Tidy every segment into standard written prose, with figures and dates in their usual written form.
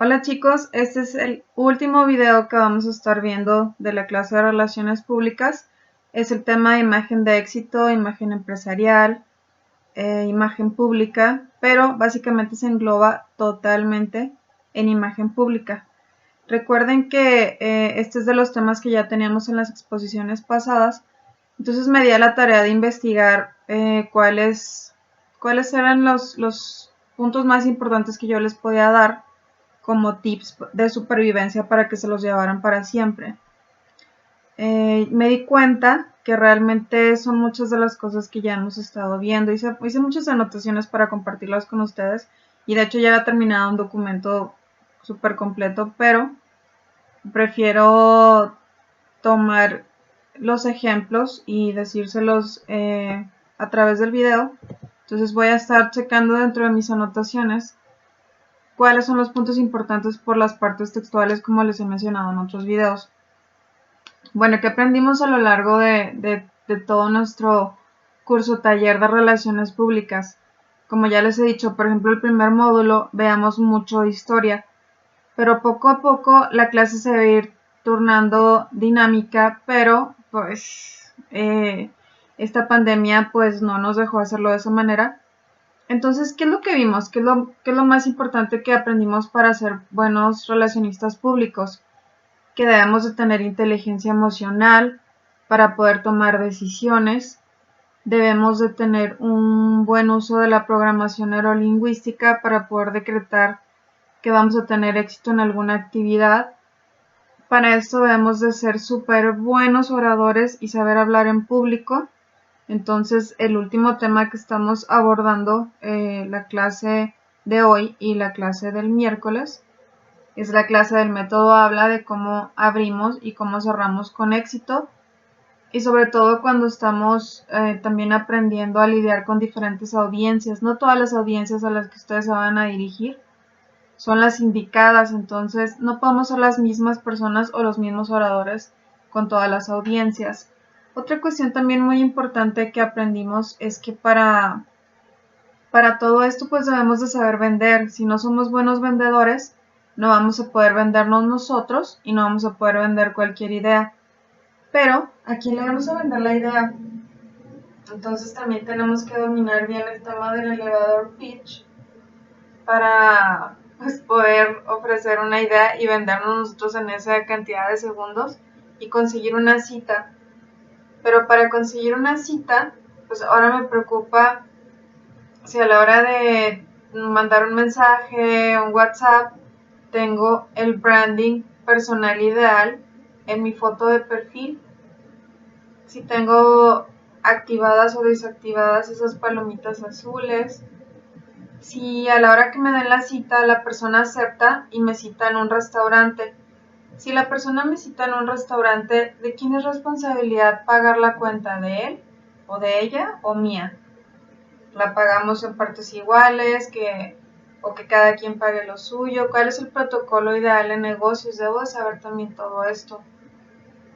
Hola chicos, este es el último video que vamos a estar viendo de la clase de Relaciones Públicas. Es el tema de imagen de éxito, imagen empresarial, imagen pública, pero básicamente se engloba totalmente en imagen pública. Recuerden que este es de los temas que ya teníamos en las exposiciones pasadas, entonces me di a la tarea de investigar cuáles eran los puntos más importantes que yo les podía dar como tips de supervivencia para que se los llevaran para siempre. Me di cuenta que realmente son muchas de las cosas que ya hemos estado viendo. Hice muchas anotaciones para compartirlas con ustedes y de hecho ya había terminado un documento súper completo, pero prefiero tomar los ejemplos y decírselos a través del video. Entonces voy a estar checando dentro de mis anotaciones cuáles son los puntos importantes por las partes textuales, como les he mencionado en otros videos. Bueno, ¿qué aprendimos a lo largo de todo nuestro curso taller de relaciones públicas? Como ya les he dicho, por ejemplo, el primer módulo veamos mucho de historia, pero poco a poco la clase se va a ir turnando dinámica, pero pues esta pandemia pues no nos dejó hacerlo de esa manera. Entonces, ¿qué es lo que vimos? ¿Qué es lo más importante que aprendimos para ser buenos relacionistas públicos? Que debemos de tener inteligencia emocional para poder tomar decisiones. Debemos de tener un buen uso de la programación neurolingüística para poder decretar que vamos a tener éxito en alguna actividad. Para esto debemos de ser súper buenos oradores y saber hablar en público. Entonces, el último tema que estamos abordando, la clase de hoy y la clase del miércoles, es la clase del método habla, de cómo abrimos y cómo cerramos con éxito, y sobre todo cuando estamos también aprendiendo a lidiar con diferentes audiencias. No todas las audiencias a las que ustedes se van a dirigir son las indicadas, entonces no podemos ser las mismas personas o los mismos oradores con todas las audiencias. Otra cuestión también muy importante que aprendimos es que para todo esto pues debemos de saber vender. Si no somos buenos vendedores, no vamos a poder vendernos nosotros y no vamos a poder vender cualquier idea. Pero, ¿a quién le vamos a vender la idea? Entonces también tenemos que dominar bien el tema del elevador pitch para pues, poder ofrecer una idea y vendernos nosotros en esa cantidad de segundos y conseguir una cita. Pero para conseguir una cita, pues ahora me preocupa si a la hora de mandar un mensaje, un WhatsApp, tengo el branding personal ideal en mi foto de perfil, si tengo activadas o desactivadas esas palomitas azules, si a la hora que me den la cita la persona acepta y me cita en un restaurante. Si la persona me cita en un restaurante, ¿de quién es responsabilidad pagar la cuenta? ¿De él o de ella o mía? ¿La pagamos en partes iguales o que cada quien pague lo suyo? ¿Cuál es el protocolo ideal en negocios? Debo de saber también todo esto.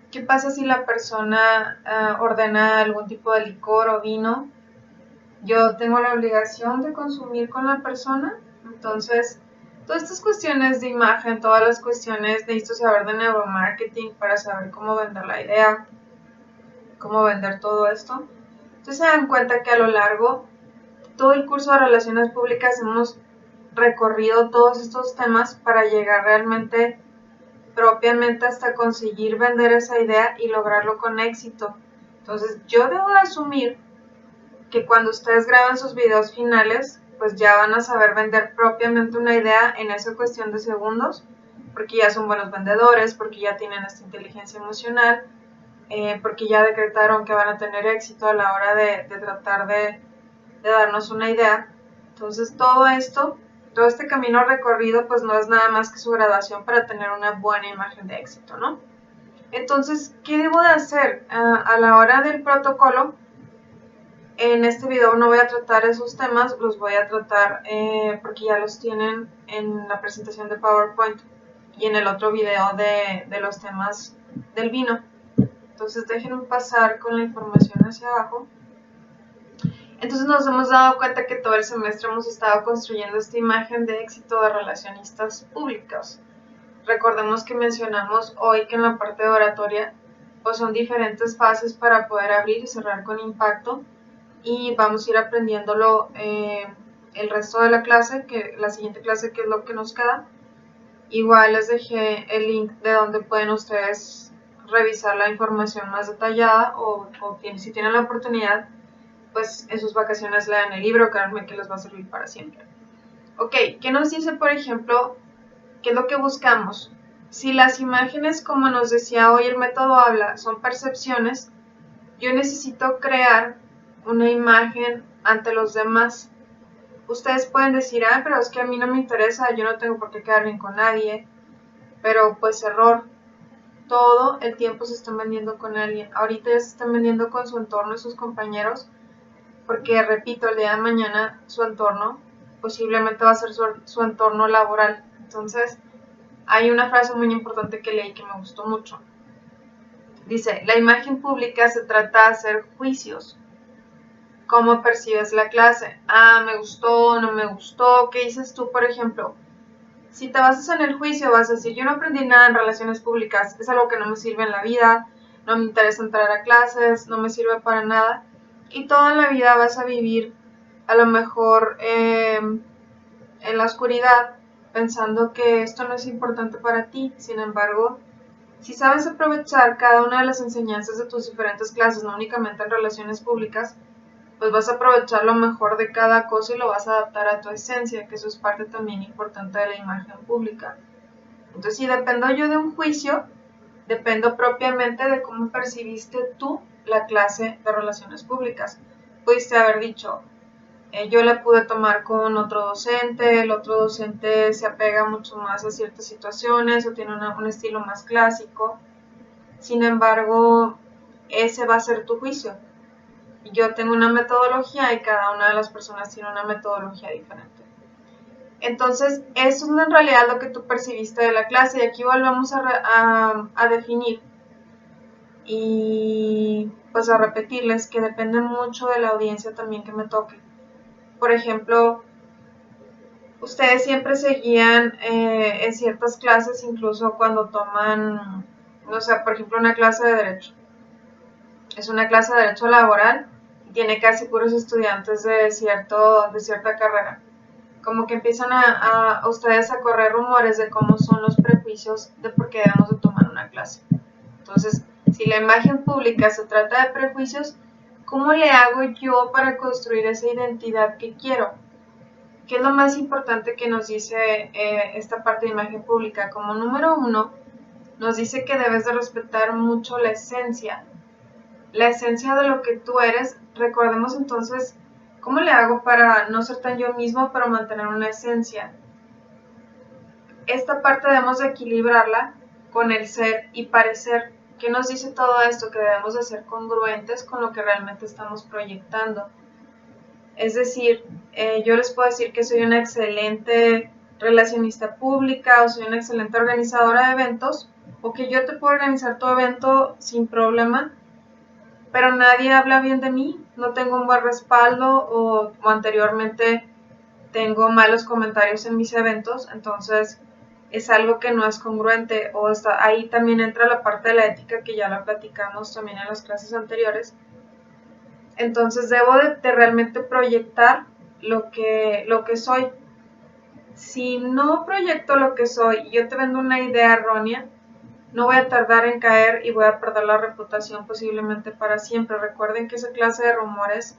¿Qué pasa si la persona ordena algún tipo de licor o vino? Yo tengo la obligación de consumir con la persona. Entonces, todas estas cuestiones de imagen, todas las cuestiones, necesito saber de neuromarketing para saber cómo vender la idea, cómo vender todo esto. Entonces se dan cuenta que a lo largo todo el curso de Relaciones Públicas hemos recorrido todos estos temas para llegar realmente propiamente hasta conseguir vender esa idea y lograrlo con éxito. Entonces yo debo de asumir que cuando ustedes graban sus videos finales, pues ya van a saber vender propiamente una idea en esa cuestión de segundos, porque ya son buenos vendedores, porque ya tienen esta inteligencia emocional, porque ya decretaron que van a tener éxito a la hora de tratar de darnos una idea. Entonces todo este camino recorrido pues no es nada más que su graduación para tener una buena imagen de éxito, ¿no? Entonces, ¿qué debo de hacer? A la hora del protocolo, en este video no voy a tratar esos temas, los voy a tratar porque ya los tienen en la presentación de PowerPoint y en el otro video de los temas del vino. Entonces déjenme pasar con la información hacia abajo. Entonces nos hemos dado cuenta que todo el semestre hemos estado construyendo esta imagen de éxito de relacionistas públicos. Recordemos que mencionamos hoy que en la parte de oratoria pues son diferentes fases para poder abrir y cerrar con impacto, y vamos a ir aprendiéndolo el resto de la clase, que la siguiente clase, que es lo que nos queda. Igual les dejé el link de donde pueden ustedes revisar la información más detallada, o si tienen la oportunidad, pues en sus vacaciones lean el libro, créanme que les va a servir para siempre. Ok, ¿qué nos dice, por ejemplo, qué es lo que buscamos? Si las imágenes, como nos decía hoy el método habla, son percepciones, yo necesito crear una imagen ante los demás. Ustedes pueden decir, pero es que a mí no me interesa, yo no tengo por qué quedar bien con nadie, pero pues error. Todo el tiempo se están vendiendo con alguien. Ahorita ya se están vendiendo con su entorno y sus compañeros, porque repito, el día de mañana su entorno posiblemente va a ser su entorno laboral. Entonces, hay una frase muy importante que leí que me gustó mucho. Dice, la imagen pública se trata de hacer juicios. ¿Cómo percibes la clase? Me gustó, no me gustó. ¿Qué dices tú, por ejemplo? Si te basas en el juicio, vas a decir, yo no aprendí nada en relaciones públicas, es algo que no me sirve en la vida, no me interesa entrar a clases, no me sirve para nada. Y toda la vida vas a vivir a lo mejor en la oscuridad, pensando que esto no es importante para ti. Sin embargo, si sabes aprovechar cada una de las enseñanzas de tus diferentes clases, no únicamente en relaciones públicas, pues vas a aprovechar lo mejor de cada cosa y lo vas a adaptar a tu esencia, que eso es parte también importante de la imagen pública. Entonces, si dependo yo de un juicio, dependo propiamente de cómo percibiste tú la clase de relaciones públicas. Pudiste haber dicho, yo la pude tomar con otro docente, el otro docente se apega mucho más a ciertas situaciones o tiene un estilo más clásico. Sin embargo, ese va a ser tu juicio. Yo tengo una metodología y cada una de las personas tiene una metodología diferente. Entonces, eso es en realidad lo que tú percibiste de la clase, y aquí volvemos a definir y pues a repetirles que depende mucho de la audiencia también que me toque. Por ejemplo, ustedes siempre seguían en ciertas clases, incluso cuando toman, no sé, por ejemplo, una clase de Derecho. Es una clase de Derecho Laboral y tiene casi puros estudiantes de cierta carrera. Como que empiezan a ustedes a correr rumores de cómo son los prejuicios de por qué debemos de tomar una clase. Entonces, si la imagen pública se trata de prejuicios, ¿cómo le hago yo para construir esa identidad que quiero? ¿Qué es lo más importante que nos dice esta parte de imagen pública? Como número 1, nos dice que debes de respetar mucho la esencia de lo que tú eres. Recordemos entonces, ¿cómo le hago para no ser tan yo mismo, pero mantener una esencia? Esta parte debemos de equilibrarla con el ser y parecer. ¿Qué nos dice todo esto? Que debemos de ser congruentes con lo que realmente estamos proyectando. Es decir, yo les puedo decir que soy una excelente relacionista pública o soy una excelente organizadora de eventos, o que yo te puedo organizar tu evento sin problema, pero nadie habla bien de mí, no tengo un buen respaldo, o anteriormente tengo malos comentarios en mis eventos. Entonces es algo que no es congruente, o ahí también entra la parte de la ética que ya la platicamos también en las clases anteriores. Entonces debo de realmente proyectar lo que soy. Si no proyecto lo que soy y yo te vendo una idea errónea, no voy a tardar en caer y voy a perder la reputación posiblemente para siempre. Recuerden que esa clase de rumores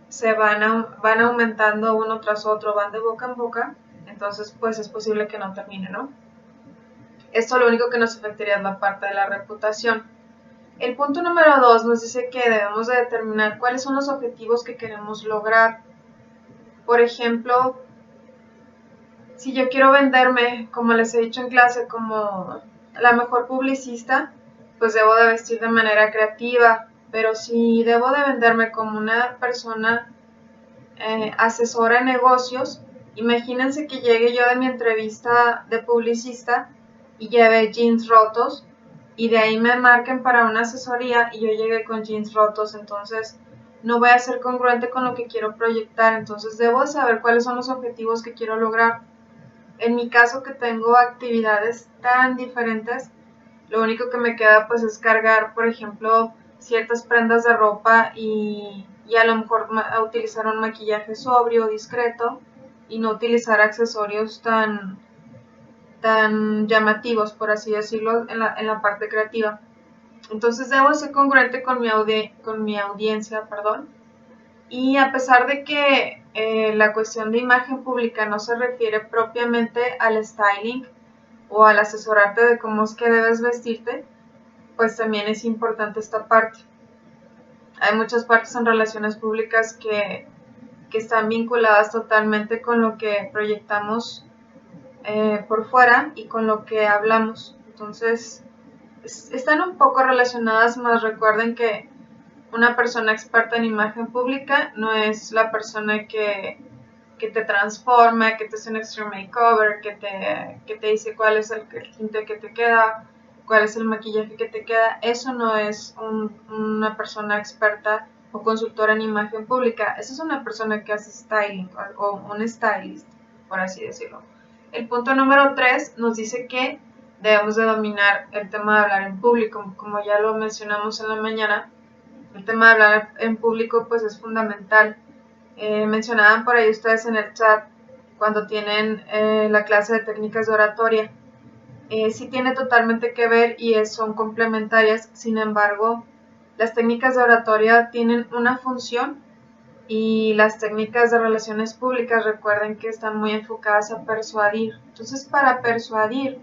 se van aumentando uno tras otro, van de boca en boca, entonces pues es posible que no termine, ¿no? Esto lo único que nos afectaría es la parte de la reputación. El punto número 2 nos dice que debemos de determinar cuáles son los objetivos que queremos lograr. Por ejemplo, si yo quiero venderme, como les he dicho en clase, como la mejor publicista, pues debo de vestir de manera creativa. Pero si debo de venderme como una persona asesora en negocios, imagínense que llegue yo de mi entrevista de publicista y lleve jeans rotos, y de ahí me marquen para una asesoría y yo llegué con jeans rotos. Entonces no voy a ser congruente con lo que quiero proyectar. Entonces debo saber cuáles son los objetivos que quiero lograr. En mi caso, que tengo actividades tan diferentes, lo único que me queda pues es cargar, por ejemplo, ciertas prendas de ropa y a lo mejor utilizar un maquillaje sobrio, discreto, y no utilizar accesorios tan llamativos, por así decirlo, en la parte creativa. Entonces debo ser congruente con mi audiencia, perdón. Y a pesar de que la cuestión de imagen pública no se refiere propiamente al styling o al asesorarte de cómo es que debes vestirte, pues también es importante esta parte. Hay muchas partes en relaciones públicas que están vinculadas totalmente con lo que proyectamos por fuera y con lo que hablamos. Entonces, están un poco relacionadas, más recuerden que una persona experta en imagen pública no es la persona que te transforma, que te hace un extreme makeover, que te dice cuál es el tinte que te queda, cuál es el maquillaje que te queda. Eso no es una persona experta o consultora en imagen pública. Esa es una persona que hace styling o un stylist, por así decirlo. El punto número 3 nos dice que debemos de dominar el tema de hablar en público. Como ya lo mencionamos en la mañana, el tema de hablar en público pues es fundamental. Mencionaban por ahí ustedes en el chat cuando tienen la clase de técnicas de oratoria. Sí tiene totalmente que ver y son complementarias. Sin embargo, las técnicas de oratoria tienen una función y las técnicas de relaciones públicas, recuerden que están muy enfocadas a persuadir. Entonces, para persuadir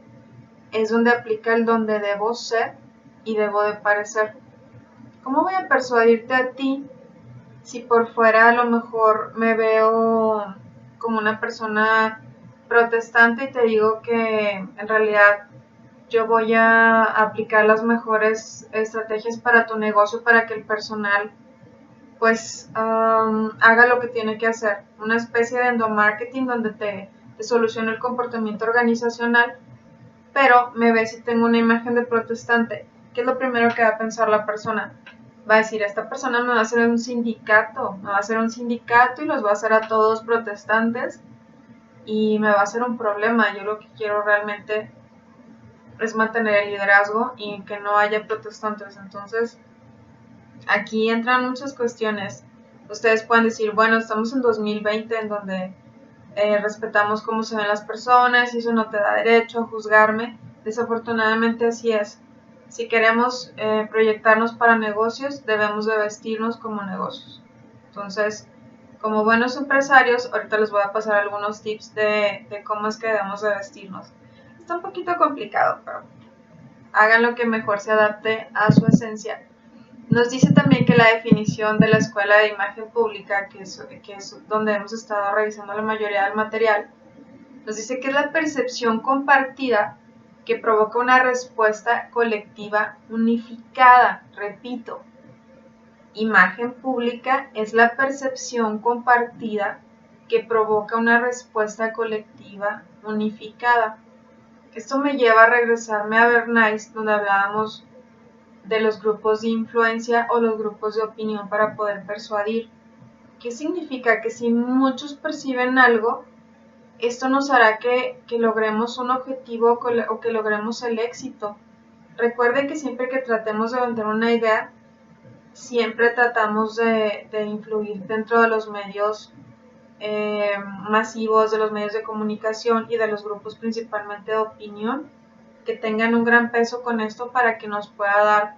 es donde aplica el donde debo ser y debo de parecer. ¿Cómo voy a persuadirte a ti si por fuera a lo mejor me veo como una persona protestante y te digo que en realidad yo voy a aplicar las mejores estrategias para tu negocio para que el personal pues haga lo que tiene que hacer? Una especie de endomarketing donde te soluciona el comportamiento organizacional, pero me ve si tengo una imagen de protestante. ¿Qué es lo primero que va a pensar la persona? Va a decir, esta persona me va a hacer un sindicato, y los va a hacer a todos protestantes y me va a hacer un problema. Yo lo que quiero realmente es mantener el liderazgo y que no haya protestantes. Entonces, aquí entran muchas cuestiones. Ustedes pueden decir, bueno, estamos en 2020 en donde respetamos cómo se ven las personas y eso no te da derecho a juzgarme. Desafortunadamente así es. Si queremos proyectarnos para negocios, debemos de vestirnos como negocios. Entonces, como buenos empresarios, ahorita les voy a pasar algunos tips de cómo es que debemos de vestirnos. Está un poquito complicado, pero hagan lo que mejor se adapte a su esencia. Nos dice también que la definición de la Escuela de Imagen Pública, que es donde hemos estado revisando la mayoría del material, nos dice que es la percepción compartida que provoca una respuesta colectiva unificada. Repito, imagen pública es la percepción compartida que provoca una respuesta colectiva unificada. Esto me lleva a regresarme a Bernays, donde hablábamos de los grupos de influencia o los grupos de opinión para poder persuadir. ¿Qué significa? Que si muchos perciben algo, esto nos hará que logremos un objetivo o que logremos el éxito. Recuerde que siempre que tratemos de vender una idea, siempre tratamos de influir dentro de los medios masivos, de los medios de comunicación y de los grupos principalmente de opinión, que tengan un gran peso con esto para que nos pueda dar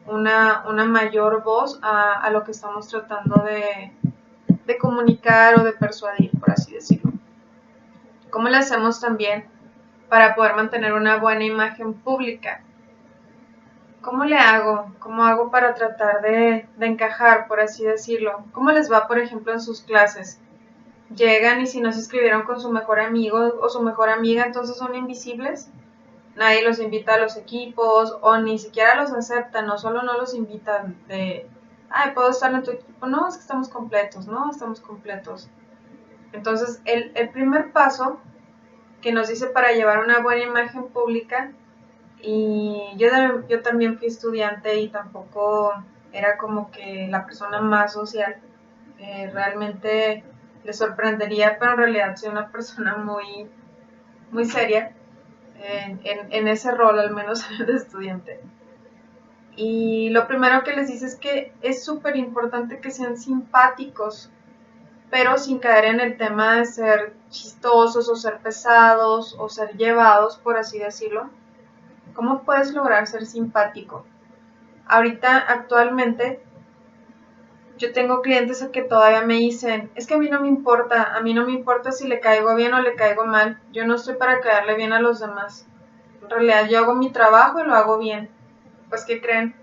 una mayor voz a lo que estamos tratando de comunicar o de persuadir, por así decirlo. ¿Cómo le hacemos también para poder mantener una buena imagen pública? ¿Cómo le hago? ¿Cómo hago para tratar de encajar, por así decirlo? ¿Cómo les va, por ejemplo, en sus clases? Llegan y si no se inscribieron con su mejor amigo o su mejor amiga, entonces son invisibles. Nadie los invita a los equipos o ni siquiera los aceptan, no solo no los invitan de, ay, puedo estar en tu equipo, no, es que estamos completos, no, estamos completos. Entonces, el primer paso que nos dice para llevar una buena imagen pública, y yo también fui estudiante y tampoco era como que la persona más social. Realmente le sorprendería, pero en realidad soy una persona muy, muy seria en ese rol, al menos de estudiante. Y lo primero que les dice es que es súper importante que sean simpáticos, pero sin caer en el tema de ser chistosos o ser pesados o ser llevados, por así decirlo. ¿Cómo puedes lograr ser simpático? Ahorita, actualmente, yo tengo clientes que todavía me dicen, es que a mí no me importa si le caigo bien o le caigo mal, yo no estoy para caerle bien a los demás. En realidad yo hago mi trabajo y lo hago bien. Pues, ¿qué creen?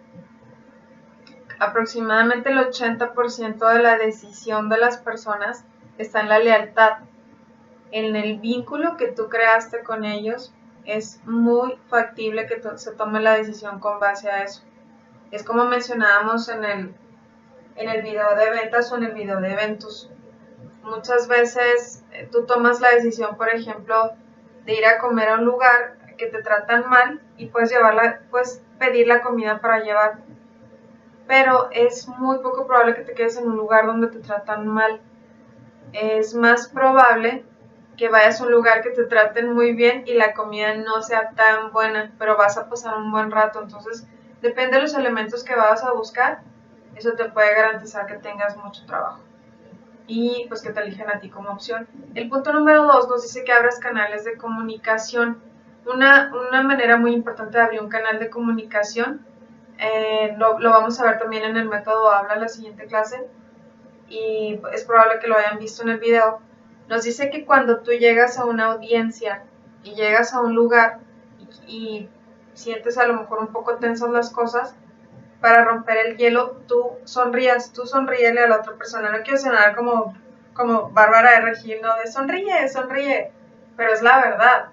Aproximadamente el 80% de la decisión de las personas está en la lealtad, en el vínculo que tú creaste con ellos. Es muy factible que se tome la decisión con base a eso. Es como mencionábamos en el video de ventas o en el video de eventos. Muchas veces tú tomas la decisión, por ejemplo, de ir a comer a un lugar que te tratan mal y puedes pedir la comida para llevar, pero es muy poco probable que te quedes en un lugar donde te tratan mal. Es más probable que vayas a un lugar que te traten muy bien y la comida no sea tan buena, pero vas a pasar un buen rato. Entonces, depende de los elementos que vas a buscar, eso te puede garantizar que tengas mucho trabajo y pues que te elijan a ti como opción. El punto número 2 nos dice que abras canales de comunicación. Una manera muy importante de abrir un canal de comunicación, lo vamos a ver también en el método Habla la siguiente clase, y es probable que lo hayan visto en el video. Nos dice que cuando tú llegas a una audiencia y llegas a un lugar y sientes a lo mejor un poco tensas las cosas, para romper el hielo, tú sonríele a la otra persona. No quiero sonar como Bárbara de Regil, ¿no? De sonríe, pero es la verdad.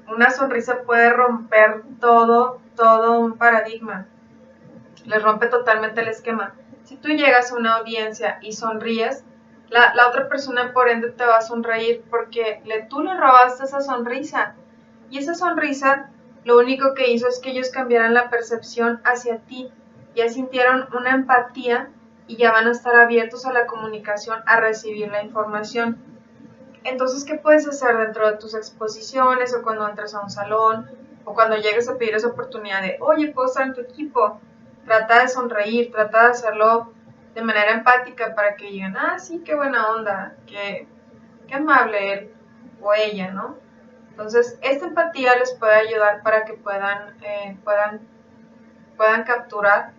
Una sonrisa puede romper todo un paradigma. Le rompe totalmente el esquema. Si tú llegas a una audiencia y sonríes, la otra persona por ende te va a sonreír porque tú le robaste esa sonrisa. Y esa sonrisa lo único que hizo es que ellos cambiaran la percepción hacia ti. Ya sintieron una empatía y ya van a estar abiertos a la comunicación, a recibir la información. Entonces, ¿qué puedes hacer dentro de tus exposiciones o cuando entres a un salón o cuando llegues a pedir esa oportunidad de, oye, puedo estar en tu equipo? Trata de sonreír, trata de hacerlo de manera empática para que digan, ah, sí, qué buena onda, qué amable él o ella, ¿no? Entonces, esta empatía les puede ayudar para que puedan capturar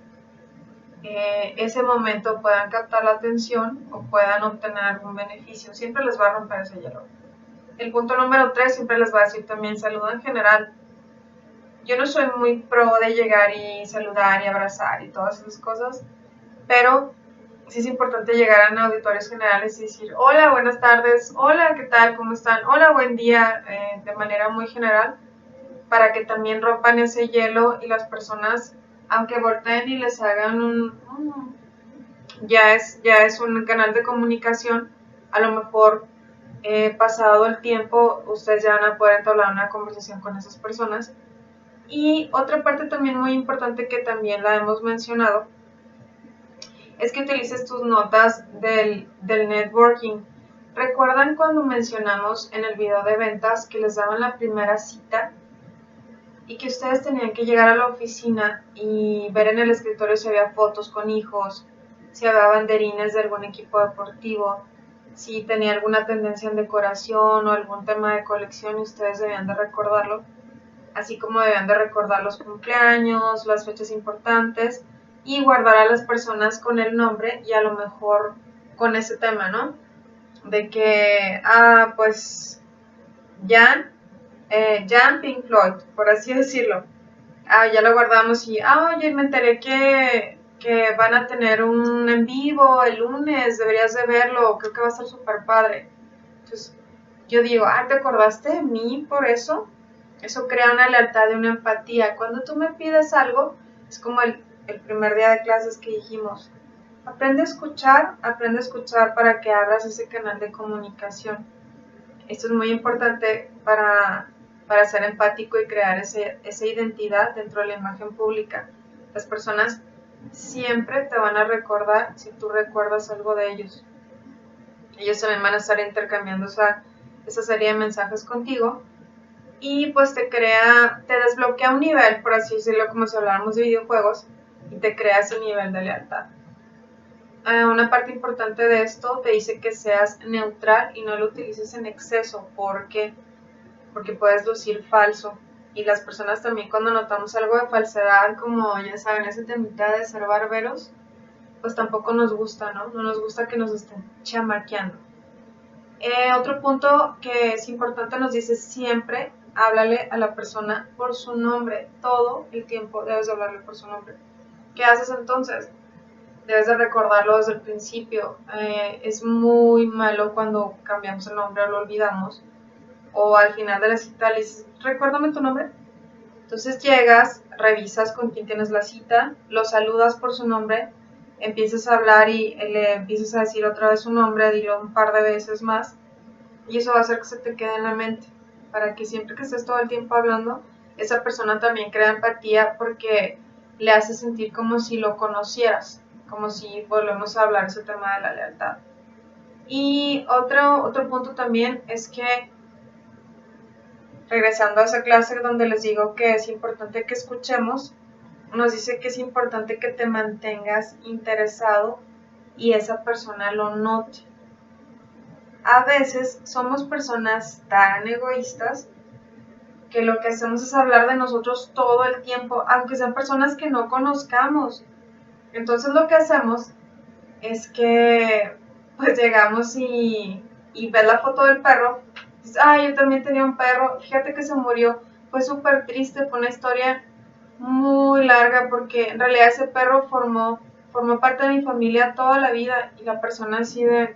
ese momento, puedan captar la atención o puedan obtener algún beneficio. Siempre les va a romper ese hielo. El punto número 3 siempre les va a decir también saludo en general. Yo no soy muy pro de llegar y saludar y abrazar y todas esas cosas, pero sí es importante llegar a auditorios generales y decir hola, buenas tardes, hola, ¿qué tal? ¿Cómo están? Hola, buen día, de manera muy general, para que también rompan ese hielo y las personas, aunque volteen y les hagan ya es un canal de comunicación, a lo mejor pasado el tiempo ustedes ya van a poder entablar una conversación con esas personas. Y otra parte también muy importante que también la hemos mencionado es que utilices tus notas del networking. ¿Recuerdan cuando mencionamos en el video de ventas que les daban la primera cita y que ustedes tenían que llegar a la oficina y ver en el escritorio si había fotos con hijos, si había banderines de algún equipo deportivo, si tenía alguna tendencia en decoración o algún tema de colección y ustedes debían de recordarlo, así como debían de recordar los cumpleaños, las fechas importantes y guardar a las personas con el nombre y a lo mejor con ese tema, ¿no? De que, pues, Jan Pink Floyd, por así decirlo. Ya lo guardamos y, oye, me enteré que van a tener un en vivo el lunes, deberías de verlo, creo que va a ser súper padre. Entonces, yo digo, ¿te acordaste de mí por eso? Eso crea una lealtad y una empatía. Cuando tú me pides algo, es como el primer día de clases que dijimos, aprende a escuchar para que abras ese canal de comunicación. Esto es muy importante para ser empático y crear esa identidad dentro de la imagen pública. Las personas siempre te van a recordar si tú recuerdas algo de ellos. Ellos también van a estar intercambiando esa serie de mensajes contigo y pues te desbloquea un nivel, por así decirlo, como si habláramos de videojuegos, y te crea ese nivel de lealtad. Una parte importante de esto te dice que seas neutral y no lo utilices en exceso porque puedes lucir falso. Y las personas también, cuando notamos algo de falsedad, como ya saben, ese temita de ser barberos, pues tampoco nos gusta, ¿no? No nos gusta que nos estén chamaqueando. Otro punto que es importante, nos dice siempre háblale a la persona por su nombre. Todo el tiempo debes de hablarle por su nombre. ¿Qué haces entonces? Debes de recordarlo desde el principio. Es muy malo cuando cambiamos el nombre o lo olvidamos. O al final de la cita le dices, recuérdame tu nombre. Entonces llegas, revisas con quién tienes la cita, lo saludas por su nombre, empiezas a hablar y le empiezas a decir otra vez su nombre, dilo un par de veces más. Y eso va a hacer que se te quede en la mente, para que siempre que estés todo el tiempo hablando, esa persona también crea empatía porque le hace sentir como si lo conocieras, como si volvemos a hablar ese tema de la lealtad. Y otro punto también es que, regresando a esa clase donde les digo que es importante que escuchemos, nos dice que es importante que te mantengas interesado y esa persona lo note. A veces somos personas tan egoístas que lo que hacemos es hablar de nosotros todo el tiempo, aunque sean personas que no conozcamos. Entonces lo que hacemos es que pues llegamos y ves la foto del perro, dices, yo también tenía un perro, fíjate que se murió, fue súper triste, fue una historia muy larga porque en realidad ese perro formó parte de mi familia toda la vida y la persona así de,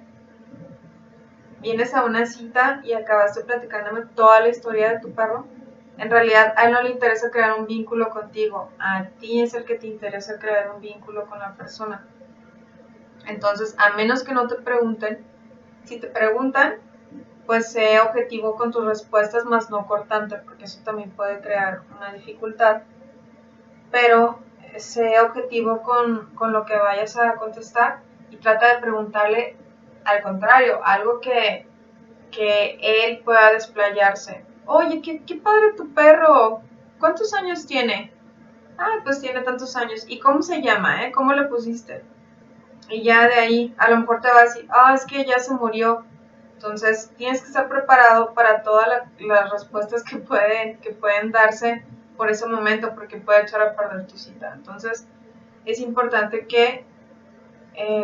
vienes a una cita y acabaste platicándome toda la historia de tu perro. En realidad a él no le interesa crear un vínculo contigo, a ti es el que te interesa crear un vínculo con la persona. Entonces, a menos que no te pregunten, si te preguntan, pues sé objetivo con tus respuestas, más no cortante, porque eso también puede crear una dificultad. Pero sé objetivo con lo que vayas a contestar y trata de preguntarle al contrario, algo que él pueda desplayarse. Oye, qué padre tu perro. ¿Cuántos años tiene? Pues tiene tantos años. ¿Y cómo se llama? ¿Cómo le pusiste? Y ya de ahí a lo mejor te va a decir, es que ya se murió. Entonces tienes que estar preparado para todas las respuestas que pueden darse por ese momento, porque puede echar a perder tu cita. Entonces es importante que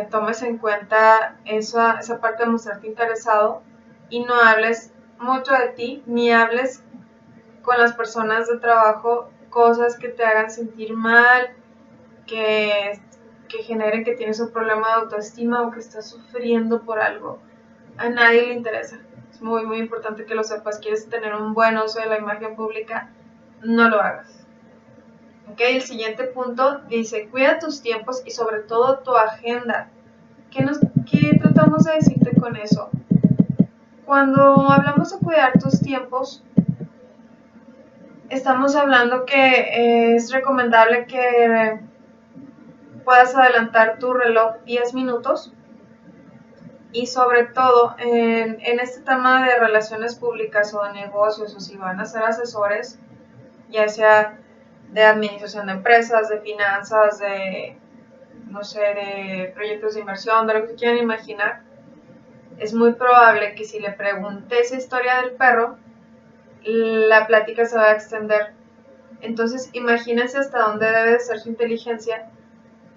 tomes en cuenta esa parte de mostrarte interesado y no hables mucho de ti, ni hables con las personas de trabajo cosas que te hagan sentir mal, que generen que tienes un problema de autoestima o que estás sufriendo por algo. A nadie le interesa. Es muy, muy importante que lo sepas. Quieres tener un buen uso de la imagen pública, no lo hagas. Ok, el siguiente punto dice, cuida tus tiempos y sobre todo tu agenda. ¿Qué tratamos de decirte con eso? Cuando hablamos de cuidar tus tiempos, estamos hablando que es recomendable que puedas adelantar tu reloj 10 minutos y sobre todo en este tema de relaciones públicas o de negocios o si van a ser asesores, ya sea de administración de empresas, de finanzas, de no sé, de proyectos de inversión, de lo que quieran imaginar, es muy probable que si le pregunté esa historia del perro, la plática se va a extender. Entonces, imagínense hasta dónde debe de ser su inteligencia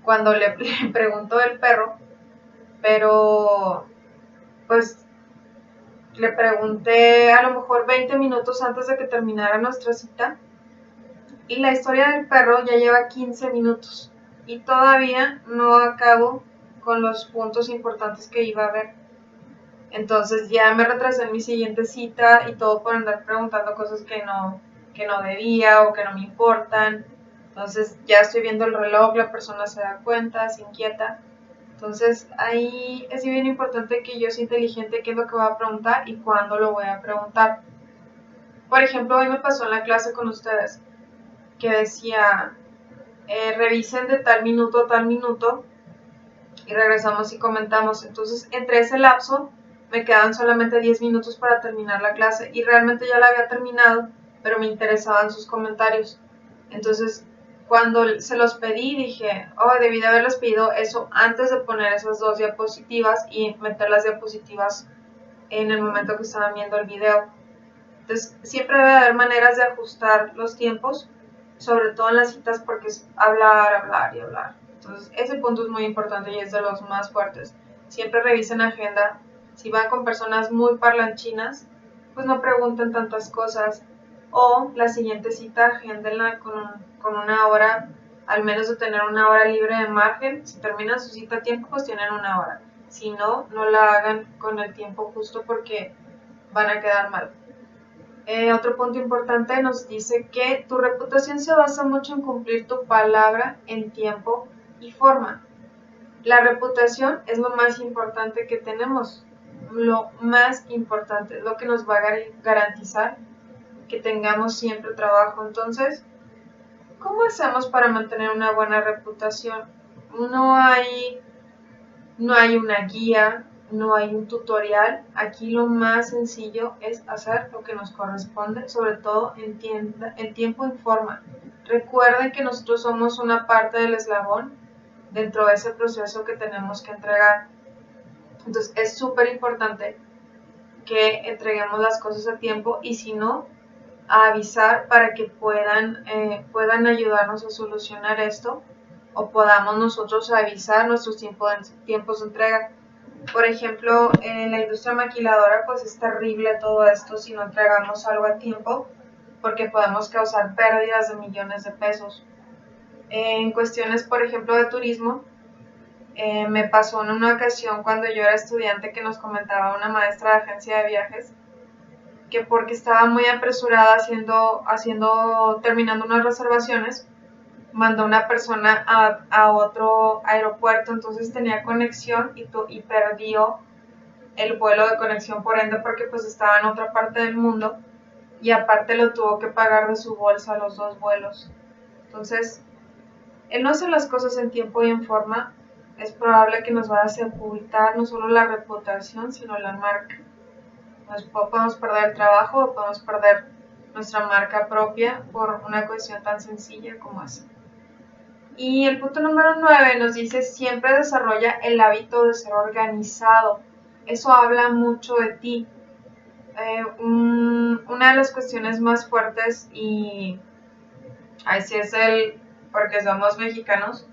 cuando le preguntó del perro, pero pues le pregunté a lo mejor 20 minutos antes de que terminara nuestra cita y la historia del perro ya lleva 15 minutos y todavía no acabo con los puntos importantes que iba a ver. Entonces ya me retrasé en mi siguiente cita y todo por andar preguntando cosas que no debía o que no me importan. Entonces ya estoy viendo el reloj, la persona se da cuenta, se inquieta. Entonces ahí es bien importante que yo sea inteligente qué es lo que voy a preguntar y cuándo lo voy a preguntar. Por ejemplo, hoy me pasó en la clase con ustedes que decía, revisen de tal minuto a tal minuto y regresamos y comentamos. Entonces, entre ese lapso me quedaban solamente 10 minutos para terminar la clase y realmente ya la había terminado, pero me interesaban sus comentarios. Entonces, cuando se los pedí, dije, oh, debí de haberles pedido eso antes de poner esas 2 diapositivas y meter las diapositivas en el momento que estaban viendo el video. Entonces, siempre debe haber maneras de ajustar los tiempos, sobre todo en las citas, porque es hablar, hablar y hablar. Entonces, ese punto es muy importante y es de los más fuertes. Siempre revisen agenda. Si van con personas muy parlanchinas, pues no pregunten tantas cosas. O la siguiente cita, agéndenla con una hora, al menos de tener una hora libre de margen. Si terminan su cita a tiempo, pues tienen una hora. Si no, no la hagan con el tiempo justo porque van a quedar mal. Otro punto importante nos dice que tu reputación se basa mucho en cumplir tu palabra en tiempo y forma. La reputación es lo más importante que tenemos, lo más importante, lo que nos va a garantizar que tengamos siempre trabajo. Entonces, ¿cómo hacemos para mantener una buena reputación? No hay una guía, no hay un tutorial. Aquí lo más sencillo es hacer lo que nos corresponde, sobre todo en tiempo y forma. Recuerden que nosotros somos una parte del eslabón dentro de ese proceso que tenemos que entregar. Entonces es súper importante que entreguemos las cosas a tiempo y si no, a avisar para que puedan ayudarnos a solucionar esto o podamos nosotros avisar nuestros tiempos de entrega. Por ejemplo, en la industria maquiladora pues es terrible todo esto si no entregamos algo a tiempo porque podemos causar pérdidas de millones de pesos. En cuestiones, por ejemplo, de turismo, me pasó en una ocasión cuando yo era estudiante que nos comentaba una maestra de agencia de viajes que porque estaba muy apresurada terminando unas reservaciones, mandó una persona a otro aeropuerto, entonces tenía conexión y perdió el vuelo de conexión por ende porque pues estaba en otra parte del mundo y aparte lo tuvo que pagar de su bolsa los 2 vuelos. Entonces, el no hacer las cosas en tiempo y en forma es probable que nos vaya a sepultar no solo la reputación, sino la marca. Podemos perder el trabajo o podemos perder nuestra marca propia por una cuestión tan sencilla como esa. Y el punto número 9 nos dice siempre desarrolla el hábito de ser organizado. Eso habla mucho de ti. Una de las cuestiones más fuertes y así es porque somos mexicanos,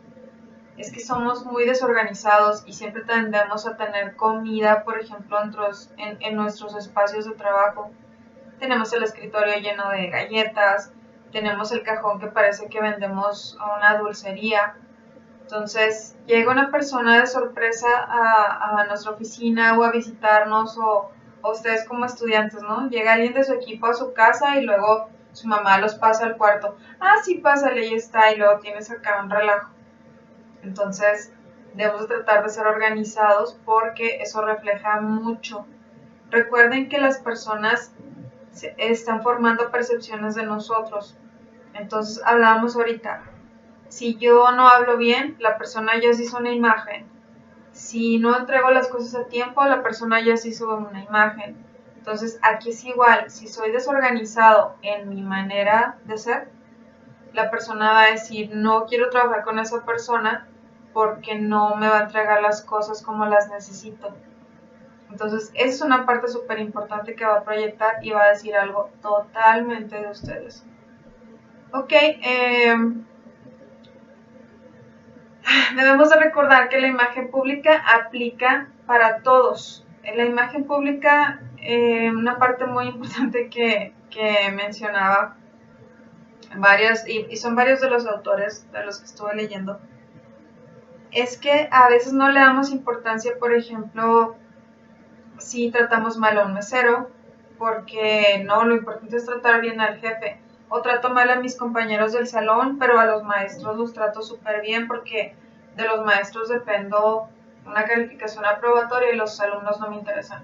es que somos muy desorganizados y siempre tendemos a tener comida, por ejemplo, en nuestros espacios de trabajo. Tenemos el escritorio lleno de galletas, tenemos el cajón que parece que vendemos a una dulcería. Entonces, llega una persona de sorpresa a nuestra oficina o a visitarnos o ustedes como estudiantes, ¿no? Llega alguien de su equipo a su casa y luego su mamá los pasa al cuarto. Ah, sí, pásale, ahí está, y luego tienes acá un relajo. Entonces, debemos tratar de ser organizados porque eso refleja mucho. Recuerden que las personas están formando percepciones de nosotros. Entonces, hablábamos ahorita, si yo no hablo bien, la persona ya se hizo una imagen. Si no entrego las cosas a tiempo, la persona ya se hizo una imagen. Entonces, aquí es igual, si soy desorganizado en mi manera de ser, la persona va a decir, no quiero trabajar con esa persona porque no me va a entregar las cosas como las necesito. Entonces, esa es una parte súper importante que va a proyectar y va a decir algo totalmente de ustedes. Ok, debemos de recordar que la imagen pública aplica para todos. En la imagen pública, una parte muy importante que mencionaba y son varios de los autores de los que estuve leyendo, es que a veces no le damos importancia, por ejemplo, si tratamos mal a un mesero, porque no, lo importante es tratar bien al jefe. O trato mal a mis compañeros del salón, pero a los maestros los trato súper bien porque de los maestros dependo una calificación aprobatoria y los alumnos no me interesan.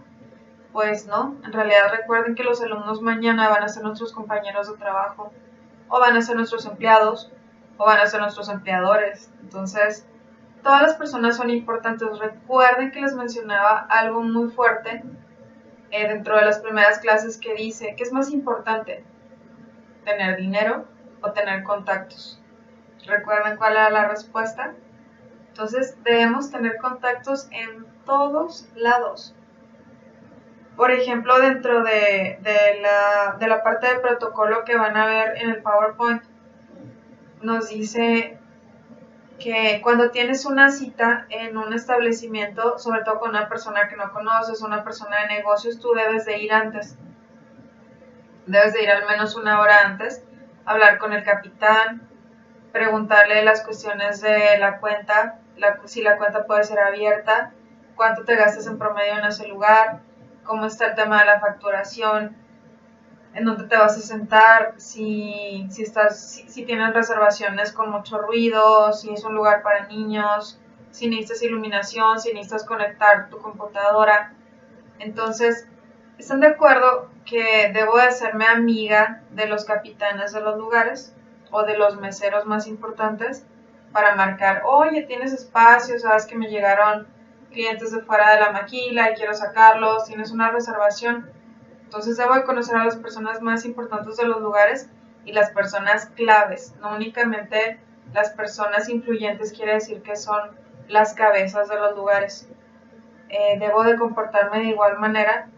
Pues no, en realidad recuerden que los alumnos mañana van a ser nuestros compañeros de trabajo o van a ser nuestros empleados o van a ser nuestros empleadores. Entonces, todas las personas son importantes. Recuerden que les mencionaba algo muy fuerte dentro de las primeras clases que dice, ¿qué es más importante? ¿Tener dinero o tener contactos? ¿Recuerdan cuál era la respuesta? Entonces debemos tener contactos en todos lados. Por ejemplo, dentro de la parte de protocolo que van a ver en el PowerPoint, nos dice que cuando tienes una cita en un establecimiento, sobre todo con una persona que no conoces, una persona de negocios, tú debes de ir antes. Debes de ir al menos una hora antes, hablar con el capitán, preguntarle las cuestiones de la cuenta, si la cuenta puede ser abierta, cuánto te gastas en promedio en ese lugar, cómo está el tema de la facturación, en dónde te vas a sentar, si tienes reservaciones con mucho ruido, si es un lugar para niños, si necesitas iluminación, si necesitas conectar tu computadora. Entonces, ¿están de acuerdo que debo de hacerme amiga de los capitanes de los lugares o de los meseros más importantes para marcar, oye, tienes espacio, sabes que me llegaron clientes de fuera de la maquila y quiero sacarlos, tienes una reservación? Entonces debo de conocer a las personas más importantes de los lugares y las personas claves, no únicamente las personas influyentes, quiere decir que son las cabezas de los lugares. Debo de comportarme de igual manera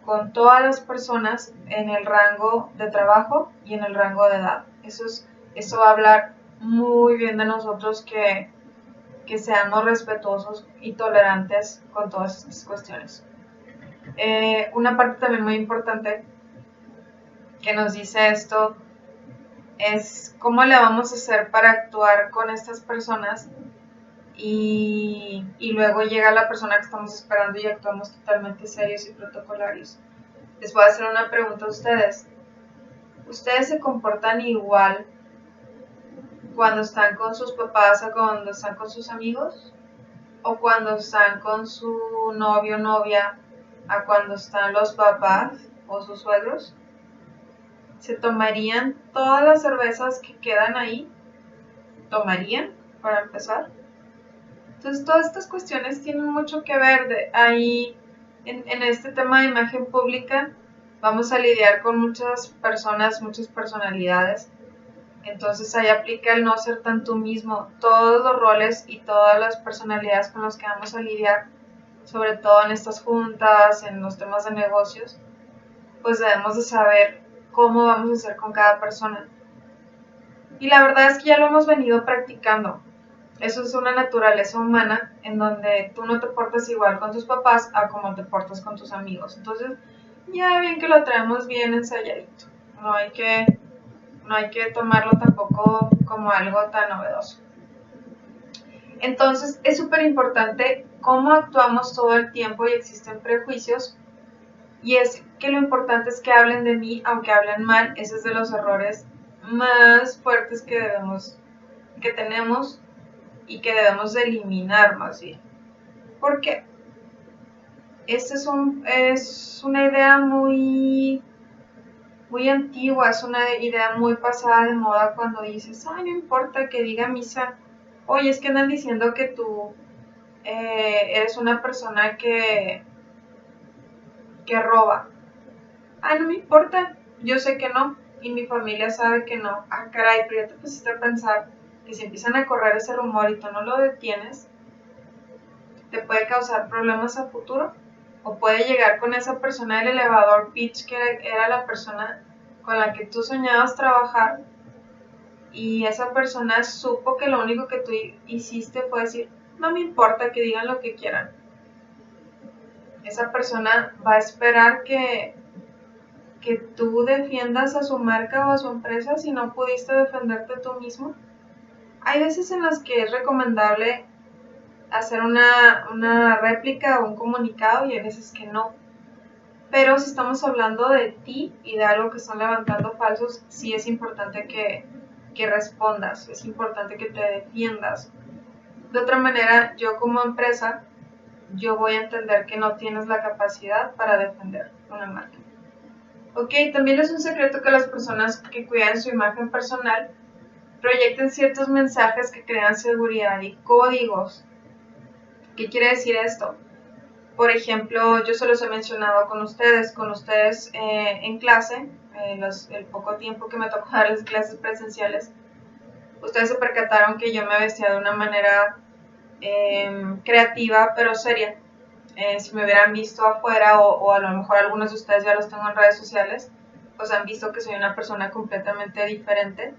con todas las personas en el rango de trabajo y en el rango de edad. Eso va a hablar muy bien de nosotros, que seamos respetuosos y tolerantes con todas estas cuestiones. Una parte también muy importante que nos dice esto es cómo le vamos a hacer para actuar con estas personas y luego llega la persona que estamos esperando y actuamos totalmente serios y protocolarios. Les voy a hacer una pregunta a ustedes. ¿Ustedes se comportan igual cuando están con sus papás o cuando están con sus amigos? ¿O cuando están con su novio o novia a cuando están los papás o sus suegros? ¿Se tomarían todas las cervezas que quedan ahí? ¿Tomarían, para empezar? Entonces, todas estas cuestiones tienen mucho que ver. Ahí, en este tema de imagen pública, vamos a lidiar con muchas personas, muchas personalidades. Entonces, ahí aplica el no ser tan tú mismo. Todos los roles y todas las personalidades con las que vamos a lidiar, sobre todo en estas juntas, en los temas de negocios, pues debemos de saber cómo vamos a hacer con cada persona. Y la verdad es que ya lo hemos venido practicando. Eso es una naturaleza humana en donde tú no te portas igual con tus papás a como te portas con tus amigos. Entonces, ya bien que lo traemos bien ensayadito. No hay que tomarlo tampoco como algo tan novedoso. Entonces, es súper importante cómo actuamos todo el tiempo y existen prejuicios. Y es que lo importante es que hablen de mí, aunque hablen mal. Ese es de los errores más fuertes que tenemos y que debemos de eliminar más bien. ¿Por qué? Esta es una idea muy antigua, es una idea muy pasada de moda cuando dices, ay, no importa que diga misa, oye, es que andan diciendo que tú eres una persona que roba. Ah, no me importa, yo sé que no, y mi familia sabe que no. Ah, caray, pero ya te pusiste a pensar que si empiezan a correr ese rumor y tú no lo detienes, te puede causar problemas a futuro, o puede llegar con esa persona del elevador pitch que era la persona con la que tú soñabas trabajar, y esa persona supo que lo único que tú hiciste fue decir, no me importa que digan lo que quieran. Esa persona va a esperar que tú defiendas a su marca o a su empresa si no pudiste defenderte tú mismo. Hay veces en las que es recomendable hacer una réplica o un comunicado y hay veces que no. Pero si estamos hablando de ti y de algo que están levantando falsos, sí es importante que respondas, es importante que te defiendas. De otra manera, yo como empresa, yo voy a entender que no tienes la capacidad para defender una marca. Ok, también es un secreto que las personas que cuidan su imagen personal proyecten ciertos mensajes que crean seguridad y códigos. ¿Qué quiere decir esto? Por ejemplo, yo se los he mencionado con ustedes en clase, el poco tiempo que me tocó dar las clases presenciales. Ustedes se percataron que yo me vestía de una manera creativa pero seria. Si me hubieran visto afuera o a lo mejor algunos de ustedes ya los tengo en redes sociales, pues han visto que soy una persona completamente diferente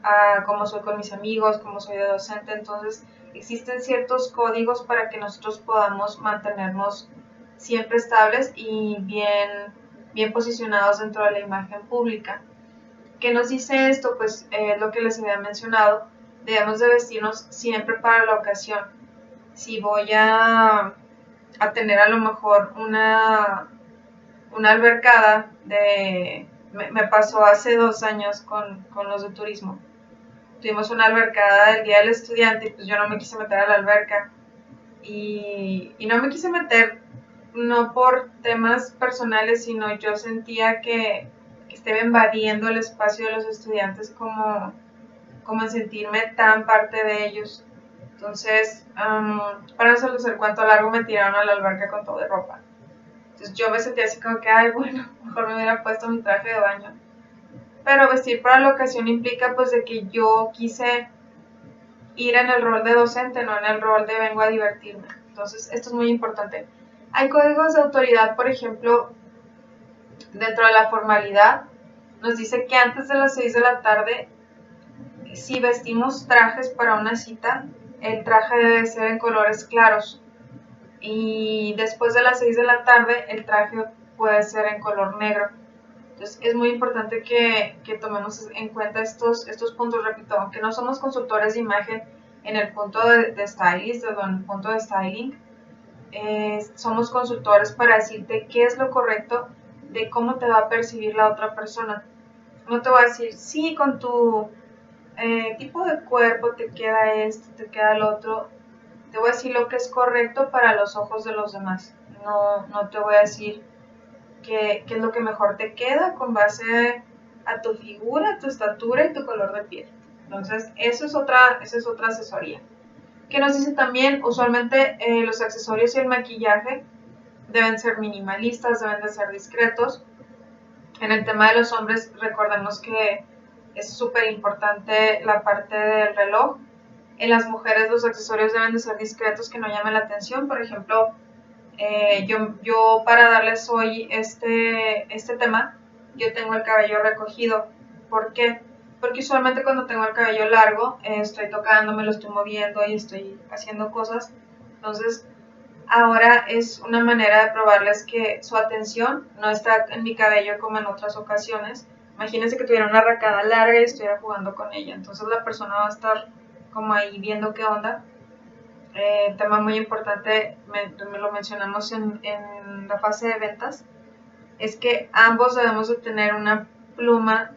a cómo soy con mis amigos, cómo soy de docente. Entonces existen ciertos códigos para que nosotros podamos mantenernos siempre estables y bien posicionados dentro de la imagen pública. ¿Qué nos dice esto? Pues lo que les había mencionado, debemos de vestirnos siempre para la ocasión. Si voy a tener a lo mejor una albercada me pasó hace 2 años con los de turismo. Tuvimos una albercada del Día del Estudiante y pues yo no me quise meter a la alberca. Y no me quise meter no por temas personales, sino yo sentía que estaba invadiendo el espacio de los estudiantes como en sentirme tan parte de ellos. Entonces, para no hacerles el cuento largo, me tiraron a la alberca con todo de ropa. Entonces yo me sentía así como que, ay, bueno, mejor me hubiera puesto mi traje de baño. Pero vestir para la ocasión implica pues de que yo quise ir en el rol de docente, no en el rol de vengo a divertirme. Entonces esto es muy importante. Hay códigos de autoridad, por ejemplo, dentro de la formalidad, nos dice que antes de las 6 de la tarde, si vestimos trajes para una cita, el traje debe ser en colores claros. Y después de las 6 de la tarde, el traje puede ser en color negro. Entonces es muy importante que tomemos en cuenta estos puntos. Repito, aunque no somos consultores de imagen en el punto de stylist o en el punto de styling, somos consultores para decirte qué es lo correcto de cómo te va a percibir la otra persona. No te voy a decir, sí, con tu tipo de cuerpo te queda esto, te queda lo otro. Te voy a decir lo que es correcto para los ojos de los demás. No te voy a decir qué es lo que mejor te queda con base a tu figura, tu estatura y tu color de piel. Entonces, esa es otra asesoría. ¿Qué nos dice también? Usualmente los accesorios y el maquillaje deben ser minimalistas, deben de ser discretos. En el tema de los hombres, recordemos que es súper importante la parte del reloj. En las mujeres los accesorios deben de ser discretos, que no llamen la atención. Por ejemplo, yo para darles hoy este tema, yo tengo el cabello recogido. ¿Por qué? Porque usualmente cuando tengo el cabello largo, estoy tocando, me lo estoy moviendo y estoy haciendo cosas. Entonces, ahora es una manera de probarles que su atención no está en mi cabello como en otras ocasiones. Imagínense que tuviera una racada larga y estuviera jugando con ella. Entonces la persona va a estar como ahí viendo qué onda. Tema muy importante, me lo mencionamos en la fase de ventas, es que ambos debemos de tener una pluma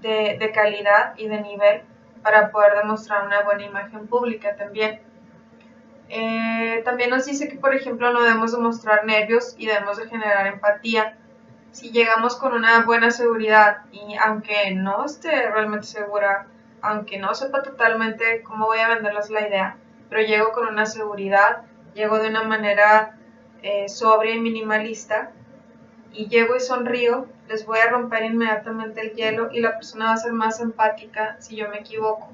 de calidad y de nivel para poder demostrar una buena imagen pública también. También nos dice que, por ejemplo, no debemos de mostrar nervios y debemos de generar empatía. Si llegamos con una buena seguridad y aunque no esté realmente segura, aunque no sepa totalmente cómo voy a venderles la idea, pero llego con una seguridad, llego de una manera sobria y minimalista y llego y sonrío, les voy a romper inmediatamente el hielo y la persona va a ser más empática si yo me equivoco.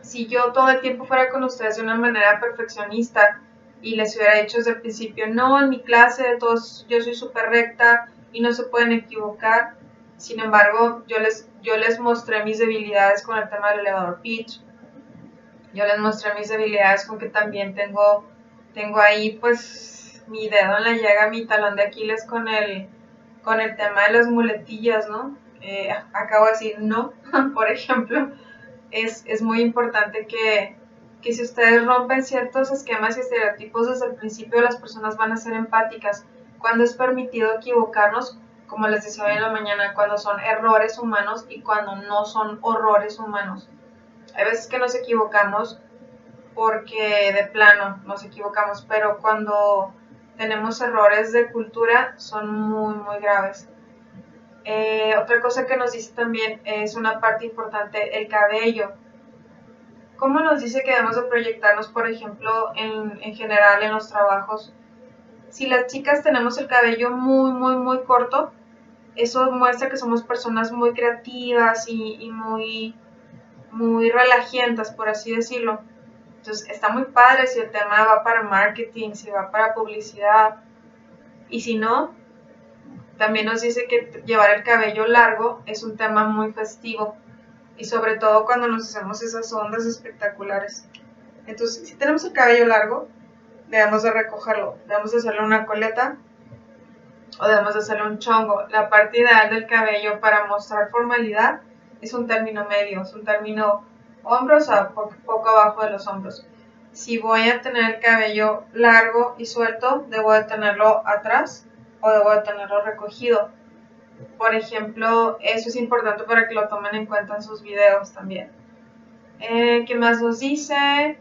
Si yo todo el tiempo fuera con ustedes de una manera perfeccionista y les hubiera dicho desde el principio, no, en mi clase de todos yo soy súper recta y no se pueden equivocar, sin embargo yo les mostré mis debilidades con el tema del elevador pitch, yo les mostré mis debilidades con que también tengo ahí pues mi dedo en la llaga, mi talón de Aquiles con el tema de las muletillas, ¿no? Acabo de decir no, por ejemplo. Es muy importante que si ustedes rompen ciertos esquemas y estereotipos desde el principio, las personas van a ser empáticas. Cuando es permitido equivocarnos, como les decía hoy en la mañana, cuando son errores humanos y cuando no son horrores humanos. Hay veces que nos equivocamos porque de plano nos equivocamos, pero cuando tenemos errores de cultura son muy, muy graves. Otra cosa que nos dice también es una parte importante, el cabello. ¿Cómo nos dice que debemos de proyectarnos, por ejemplo, en general en los trabajos? Si las chicas tenemos el cabello muy corto, eso muestra que somos personas muy creativas y muy relajientas, por así decirlo. Entonces está muy padre si el tema va para marketing, si va para publicidad. Y si no, también nos dice que llevar el cabello largo es un tema muy festivo. Y sobre todo cuando nos hacemos esas ondas espectaculares. Entonces, si tenemos el cabello largo, debemos de recogerlo. Debemos de hacerle una coleta o debemos de hacerle un chongo. La parte ideal del cabello para mostrar formalidad es un término medio, es un término hombros a poco abajo de los hombros. Si voy a tener el cabello largo y suelto, debo de tenerlo atrás o debo de tenerlo recogido. Por ejemplo, eso es importante para que lo tomen en cuenta en sus videos también. ¿Qué más nos dice?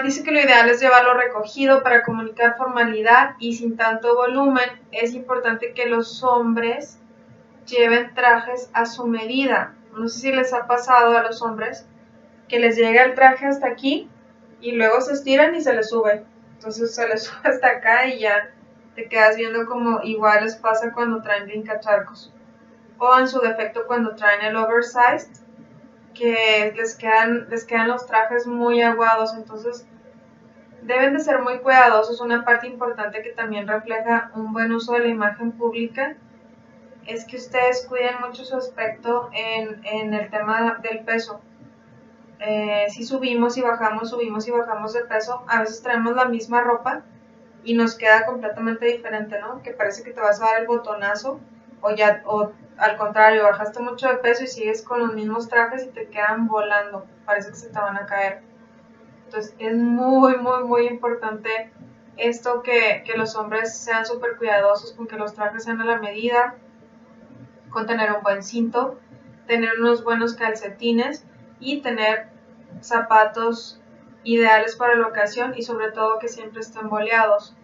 Dice que lo ideal es llevarlo recogido para comunicar formalidad y sin tanto volumen. Es importante que los hombres lleven trajes a su medida. No sé si les ha pasado a los hombres que les llega el traje hasta aquí y luego se estiran y se les sube. Entonces se les sube hasta acá y ya te quedas viendo como igual les pasa cuando traen brincacharcos. O en su defecto cuando traen el oversized, que les quedan los trajes muy aguados. Entonces deben de ser muy cuidadosos. Una parte importante que también refleja un buen uso de la imagen pública es que ustedes cuiden mucho su aspecto en el tema del peso. Si subimos y bajamos de peso, a veces traemos la misma ropa y nos queda completamente diferente, ¿no? Que parece que te vas a dar el botonazo o al contrario, bajaste mucho de peso y sigues con los mismos trajes y te quedan volando, parece que se te van a caer. Entonces es muy importante esto que los hombres sean súper cuidadosos con que los trajes sean a la medida, con tener un buen cinto, tener unos buenos calcetines y tener zapatos ideales para la ocasión y sobre todo que siempre estén boleados.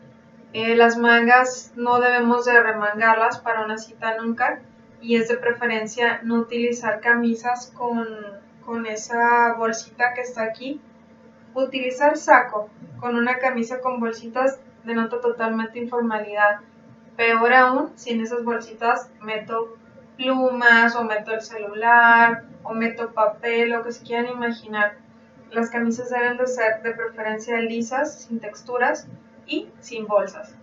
Las mangas no debemos de remangarlas para una cita nunca y es de preferencia no utilizar camisas con esa bolsita que está aquí. Utilizar saco con una camisa con bolsitas denota totalmente informalidad. Peor aún si en esas bolsitas meto plumas o meto el celular o meto papel, lo que se quieran imaginar. Las camisas deben de ser de preferencia lisas, sin texturas y sin bolsas.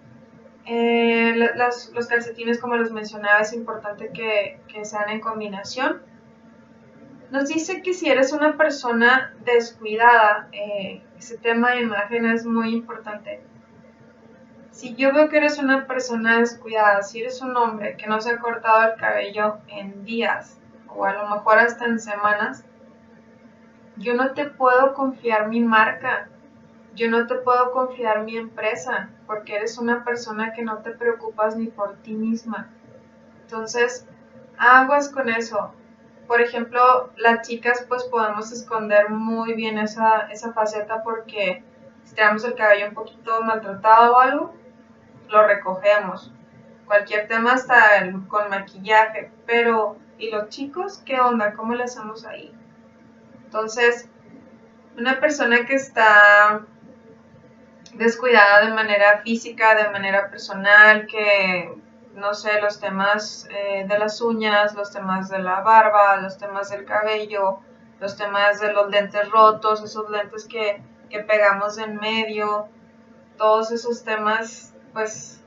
Los calcetines, como les mencionaba, es importante que sean en combinación. Nos dice que si eres una persona descuidada, ese tema de imagen es muy importante. Si yo veo que eres una persona descuidada, si eres un hombre que no se ha cortado el cabello en días o a lo mejor hasta en semanas, yo no te puedo confiar mi marca, yo no te puedo confiar mi empresa, porque eres una persona que no te preocupas ni por ti misma. Entonces, aguas con eso. Por ejemplo, las chicas pues podemos esconder muy bien esa faceta porque si tenemos el cabello un poquito maltratado o algo, lo recogemos. Cualquier tema hasta con maquillaje, pero ¿y los chicos qué onda? ¿Cómo le hacemos ahí? Entonces, una persona que está descuidada de manera física, de manera personal, que no sé, los temas de las uñas, los temas de la barba, los temas del cabello, los temas de los lentes rotos, esos lentes que pegamos en medio, todos esos temas pues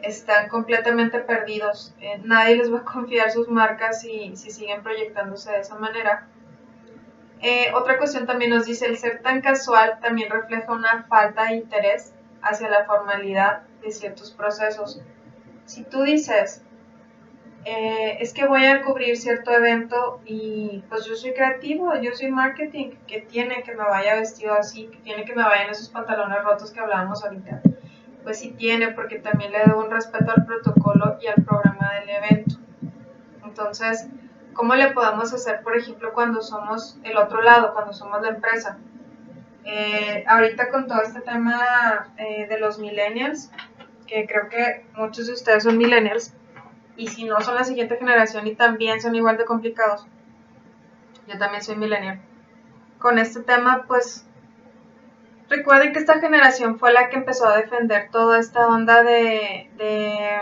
están completamente perdidos. Nadie les va a confiar sus marcas si siguen proyectándose de esa manera. Otra cuestión también nos dice, el ser tan casual también refleja una falta de interés hacia la formalidad de ciertos procesos. Si tú dices, es que voy a cubrir cierto evento y pues yo soy creativo, yo soy marketing, que tiene que me vaya vestido así, que tiene que me vayan esos pantalones rotos que hablábamos ahorita. Pues sí tiene, porque también le debo un respeto al protocolo y al programa del evento. Entonces, ¿cómo le podemos hacer, por ejemplo, cuando somos el otro lado, cuando somos la empresa? Ahorita con todo este tema de los millennials, que creo que muchos de ustedes son millennials, Y si no son la siguiente generación y también son igual de complicados. Yo también soy millennial. Con este tema, pues, recuerden que esta generación fue la que empezó a defender toda esta onda de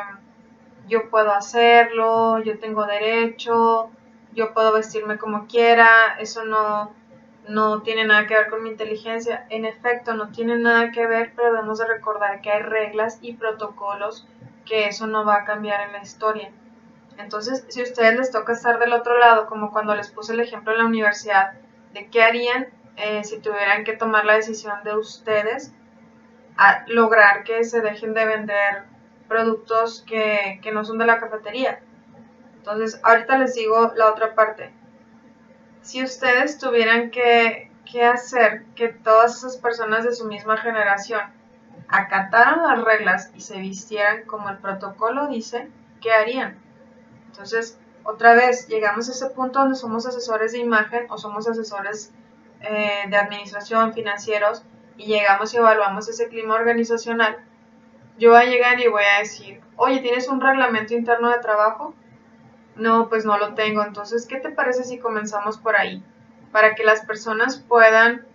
yo puedo hacerlo, yo tengo derecho, yo puedo vestirme como quiera, eso no tiene nada que ver con mi inteligencia. En efecto, no tiene nada que ver, pero debemos de recordar que hay reglas y protocolos que eso no va a cambiar en la historia. Entonces, si a ustedes les toca estar del otro lado, como cuando les puse el ejemplo en la universidad, de qué harían si tuvieran que tomar la decisión de ustedes a lograr que se dejen de vender productos que no son de la cafetería. Entonces, ahorita les digo la otra parte. Si ustedes tuvieran que hacer que todas esas personas de su misma generación acataran las reglas y se vistieran como el protocolo dice, ¿qué harían? Entonces, otra vez, llegamos a ese punto donde somos asesores de imagen o somos asesores de administración, financieros, y llegamos y evaluamos ese clima organizacional. Yo voy a llegar y voy a decir, oye, ¿tienes un reglamento interno de trabajo? No, pues no lo tengo. Entonces, ¿qué te parece si comenzamos por ahí? Para que las personas puedan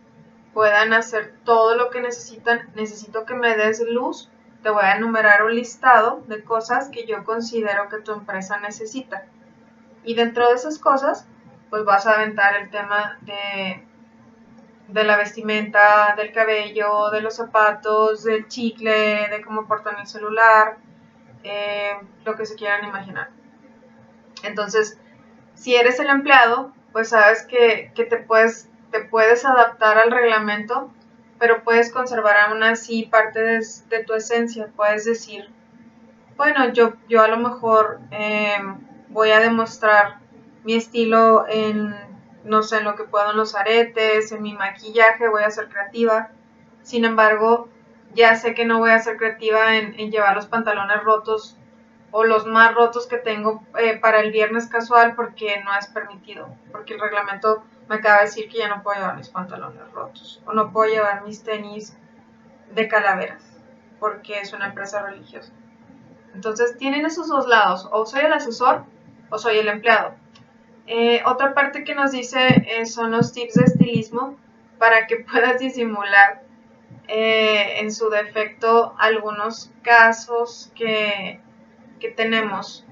hacer todo lo que necesitan. Necesito que me des luz. Te voy a enumerar un listado de cosas que yo considero que tu empresa necesita. Y dentro de esas cosas, pues vas a aventar el tema de la vestimenta, del cabello, de los zapatos, del chicle, de cómo portan el celular, lo que se quieran imaginar. Entonces, si eres el empleado, pues sabes que te puedes adaptar al reglamento, pero puedes conservar aún así parte de tu esencia. Puedes decir, bueno, yo a lo mejor voy a demostrar mi estilo en, no sé, en lo que puedo en los aretes, en mi maquillaje, voy a ser creativa. Sin embargo, ya sé que no voy a ser creativa en llevar los pantalones rotos o los más rotos que tengo para el viernes casual porque no es permitido, porque el reglamento me acaba de decir que ya no puedo llevar mis pantalones rotos o no puedo llevar mis tenis de calaveras porque es una empresa religiosa. Entonces tienen esos dos lados, o soy el asesor o soy el empleado. Otra parte que nos dice son los tips de estilismo para que puedas disimular en su defecto algunos casos que tenemos.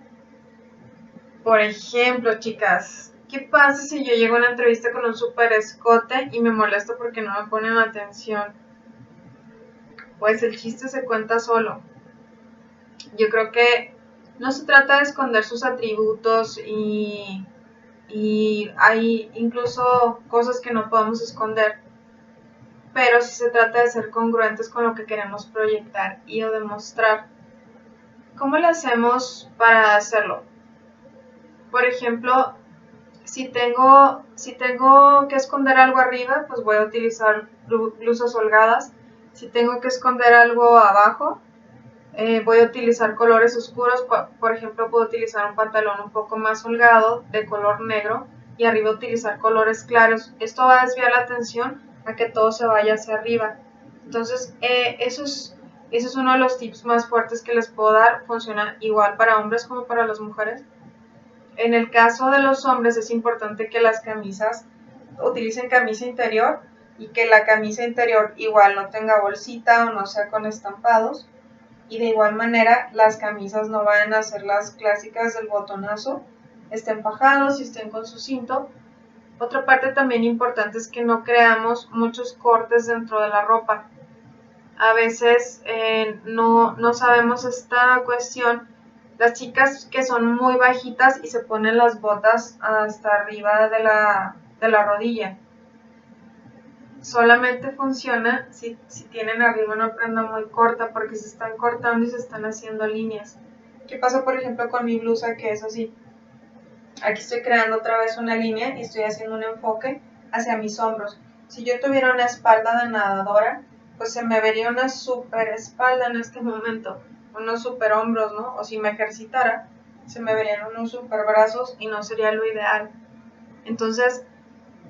Por ejemplo, chicas, ¿qué pasa si yo llego a una entrevista con un super escote y me molesto porque no me ponen atención? Pues el chiste se cuenta solo. Yo creo que no se trata de esconder sus atributos y hay incluso cosas que no podemos esconder, pero sí se trata de ser congruentes con lo que queremos proyectar y o demostrar. ¿Cómo lo hacemos para hacerlo? Por ejemplo, si tengo que esconder algo arriba, pues voy a utilizar blusas holgadas. Si tengo que esconder algo abajo, voy a utilizar colores oscuros. Por ejemplo, puedo utilizar un pantalón un poco más holgado de color negro y arriba utilizar colores claros. Esto va a desviar la atención a que todo se vaya hacia arriba. Entonces, eso es uno de los tips más fuertes que les puedo dar. Funciona igual para hombres como para las mujeres. En el caso de los hombres es importante que las camisas utilicen camisa interior y que la camisa interior igual no tenga bolsita o no sea con estampados. Y de igual manera las camisas no vayan a ser las clásicas del botonazo, estén fajados y estén con su cinto. Otra parte también importante es que no creamos muchos cortes dentro de la ropa. A veces no sabemos esta cuestión. Las chicas que son muy bajitas y se ponen las botas hasta arriba de la rodilla. Solamente funciona si tienen arriba una prenda muy corta porque se están cortando y se están haciendo líneas. ¿Qué pasa por ejemplo con mi blusa que es así? Aquí estoy creando otra vez una línea y estoy haciendo un enfoque hacia mis hombros. Si yo tuviera una espalda de nadadora, pues se me vería una super espalda en este momento, unos super hombros, ¿no? O si me ejercitara, se me verían unos super brazos y no sería lo ideal. Entonces,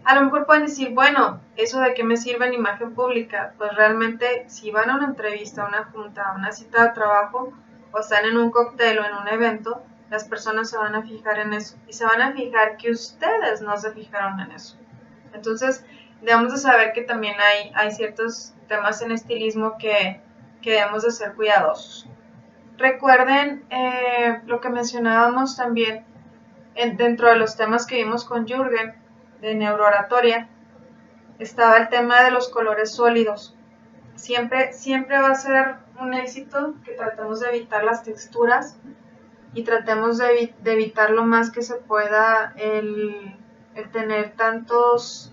a lo mejor pueden decir, bueno, ¿eso de qué me sirve en imagen pública? Pues realmente, si van a una entrevista, a una junta, a una cita de trabajo, o están en un cóctel o en un evento, las personas se van a fijar en eso y se van a fijar que ustedes no se fijaron en eso. Entonces, debemos de saber que también hay ciertos temas en estilismo que debemos de ser cuidadosos. Recuerden lo que mencionábamos también dentro de los temas que vimos con Jürgen de neurooratoria, estaba el tema de los colores sólidos. Siempre va a ser un éxito que tratemos de evitar las texturas y tratemos de evitar lo más que se pueda el tener tantos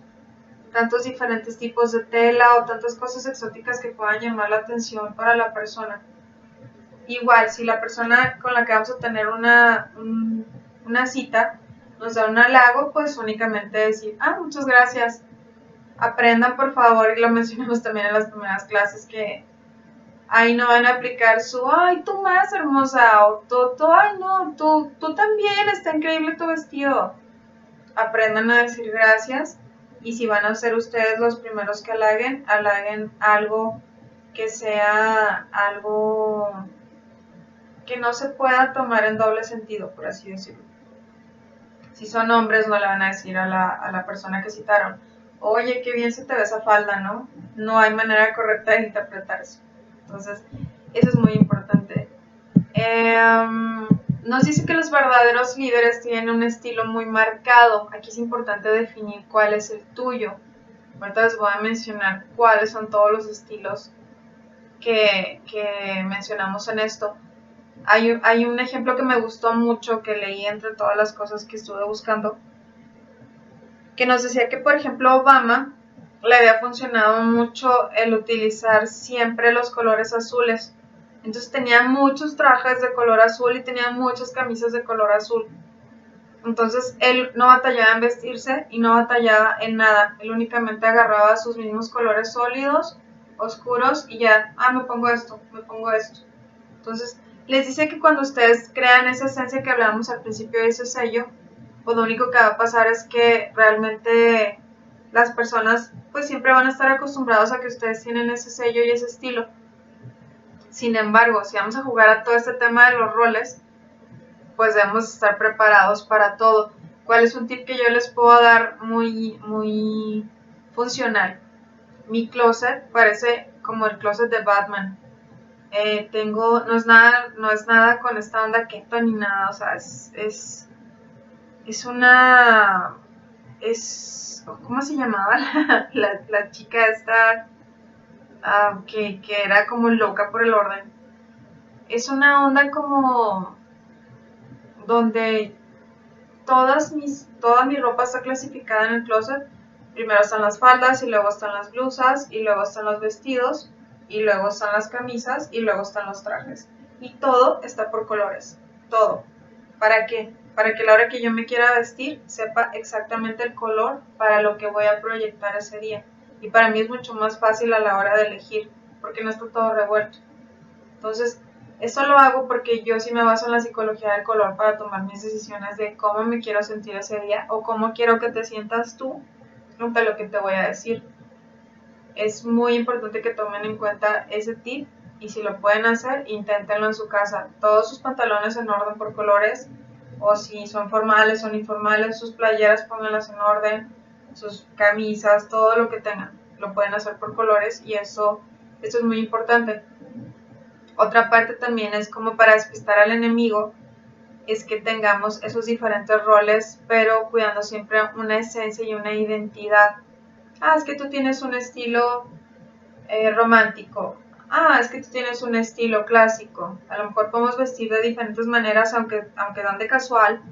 diferentes tipos de tela o tantas cosas exóticas que puedan llamar la atención para la persona. Igual, si la persona con la que vamos a tener una cita nos da un halago, pues únicamente decir, muchas gracias. Aprendan por favor, y lo mencionamos también en las primeras clases, que ahí no van a aplicar su, ay, tú más hermosa, o tú, ay, no, tú también, está increíble tu vestido. Aprendan a decir gracias, y si van a ser ustedes los primeros que halaguen algo que sea algo que no se pueda tomar en doble sentido, por así decirlo. Si son hombres, no le van a decir a la persona que citaron, oye, qué bien se te ve esa falda, ¿no? No hay manera correcta de interpretar eso. Entonces, eso es muy importante. Nos dice que los verdaderos líderes tienen un estilo muy marcado. Aquí es importante definir cuál es el tuyo. Ahorita les voy a mencionar cuáles son todos los estilos que mencionamos en esto. Hay un ejemplo que me gustó mucho, que leí entre todas las cosas que estuve buscando, que nos decía que, por ejemplo, Obama le había funcionado mucho el utilizar siempre los colores azules. Entonces tenía muchos trajes de color azul y tenía muchas camisas de color azul. Entonces él no batallaba en vestirse y no batallaba en nada. Él únicamente agarraba sus mismos colores sólidos, oscuros, y ya, me pongo esto, me pongo esto. Entonces les dice que cuando ustedes crean esa esencia que hablábamos al principio de ese sello, pues lo único que va a pasar es que realmente las personas pues siempre van a estar acostumbrados a que ustedes tienen ese sello y ese estilo. Sin embargo, si vamos a jugar a todo este tema de los roles, pues debemos estar preparados para todo. ¿Cuál es un tip que yo les puedo dar muy funcional? Mi closet parece como el closet de Batman. No es nada con esta onda keto ni nada, o sea, ¿cómo se llamaba la chica esta que era como loca por el orden? Es una onda como donde toda mi ropa está clasificada en el closet. Primero están las faldas, y luego están las blusas, y luego están los vestidos, y luego están las camisas, y luego están los trajes. Y todo está por colores, todo. ¿Para qué? Para que a la hora que yo me quiera vestir, sepa exactamente el color para lo que voy a proyectar ese día. Y para mí es mucho más fácil a la hora de elegir, porque no está todo revuelto. Entonces, eso lo hago porque yo sí me baso en la psicología del color para tomar mis decisiones de cómo me quiero sentir ese día o cómo quiero que te sientas tú ante lo que te voy a decir. Es muy importante que tomen en cuenta ese tip, y si lo pueden hacer, inténtenlo en su casa. Todos sus pantalones en orden por colores, o si son formales o informales, sus playeras pónganlas en orden, sus camisas, todo lo que tengan, lo pueden hacer por colores, y eso es muy importante. Otra parte también es como para despistar al enemigo, es que tengamos esos diferentes roles, pero cuidando siempre una esencia y una identidad. Es que tú tienes un estilo romántico. Es que tú tienes un estilo clásico. A lo mejor podemos vestir de diferentes maneras, aunque ande casual,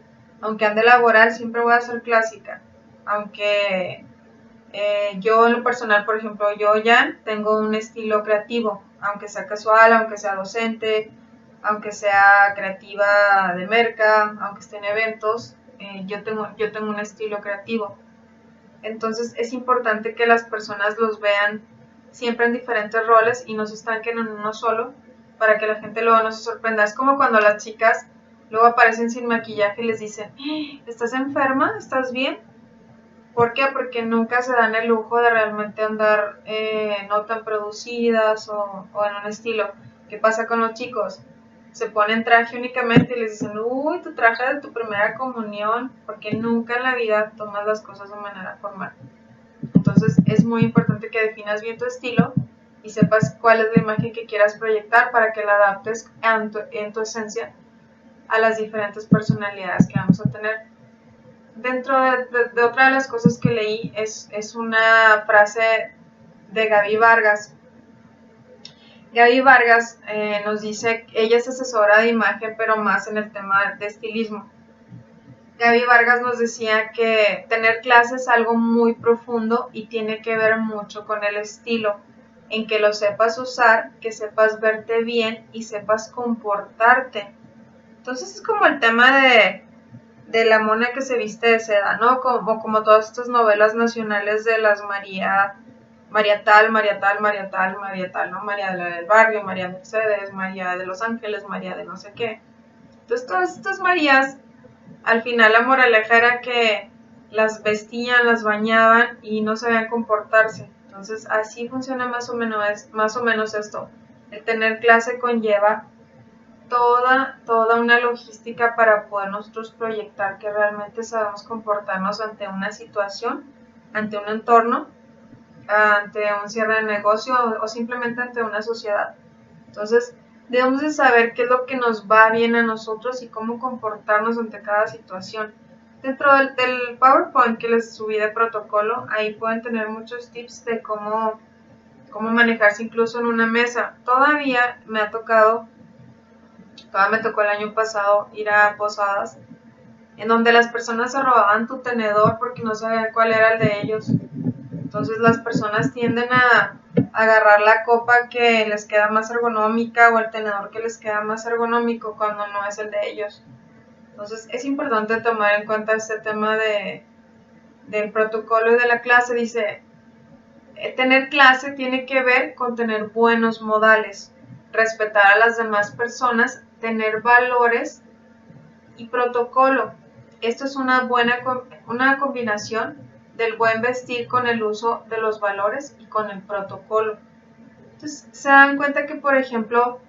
aunque ande laboral, siempre voy a ser clásica. Aunque yo en lo personal, por ejemplo, yo ya tengo un estilo creativo, aunque sea casual, aunque sea docente, aunque sea creativa de merca, aunque esté en eventos, yo tengo un estilo creativo. Entonces es importante que las personas los vean siempre en diferentes roles y no se estanquen en uno solo, para que la gente luego no se sorprenda. Es como cuando las chicas luego aparecen sin maquillaje y les dicen, ¿estás enferma? ¿Estás bien? ¿Por qué? Porque nunca se dan el lujo de realmente andar no tan producidas o en un estilo. ¿Qué pasa con los chicos? se ponen traje únicamente y les dicen, uy, tu traje de tu primera comunión, porque nunca en la vida tomas las cosas de manera formal. Entonces es muy importante que definas bien tu estilo y sepas cuál es la imagen que quieras proyectar para que la adaptes en tu esencia a las diferentes personalidades que vamos a tener. Dentro de otra de las cosas que leí es una frase de Gaby Vargas. Gaby Vargas nos dice, ella es asesora de imagen, pero más en el tema de estilismo. Gaby Vargas nos decía que tener clases es algo muy profundo y tiene que ver mucho con el estilo, en que lo sepas usar, que sepas verte bien y sepas comportarte. Entonces es como el tema de la mona que se viste de seda, ¿no? Como todas estas novelas nacionales de las María tal, María tal, María tal, María tal, ¿no? María de la del barrio, María Mercedes, María de Los Ángeles, María de no sé qué. Entonces todas estas Marías, al final la moraleja era que las vestían, las bañaban y no sabían comportarse. Entonces así funciona más o menos esto. El tener clase conlleva toda una logística para poder nosotros proyectar que realmente sabemos comportarnos ante una situación, ante un entorno, ante un cierre de negocio o simplemente ante una sociedad. Entonces, debemos de saber qué es lo que nos va bien a nosotros y cómo comportarnos ante cada situación. Dentro del PowerPoint que les subí de protocolo, ahí pueden tener muchos tips de cómo manejarse incluso en una mesa. Todavía me tocó el año pasado ir a posadas en donde las personas se robaban tu tenedor porque no sabían cuál era el de ellos. Entonces las personas tienden a agarrar la copa que les queda más ergonómica o el tenedor que les queda más ergonómico cuando no es el de ellos. Entonces es importante tomar en cuenta este tema del protocolo y de la clase. Dice, tener clase tiene que ver con tener buenos modales, respetar a las demás personas, tener valores y protocolo. Esto es una combinación del buen vestir con el uso de los valores y con el protocolo. Entonces se dan cuenta que, por ejemplo,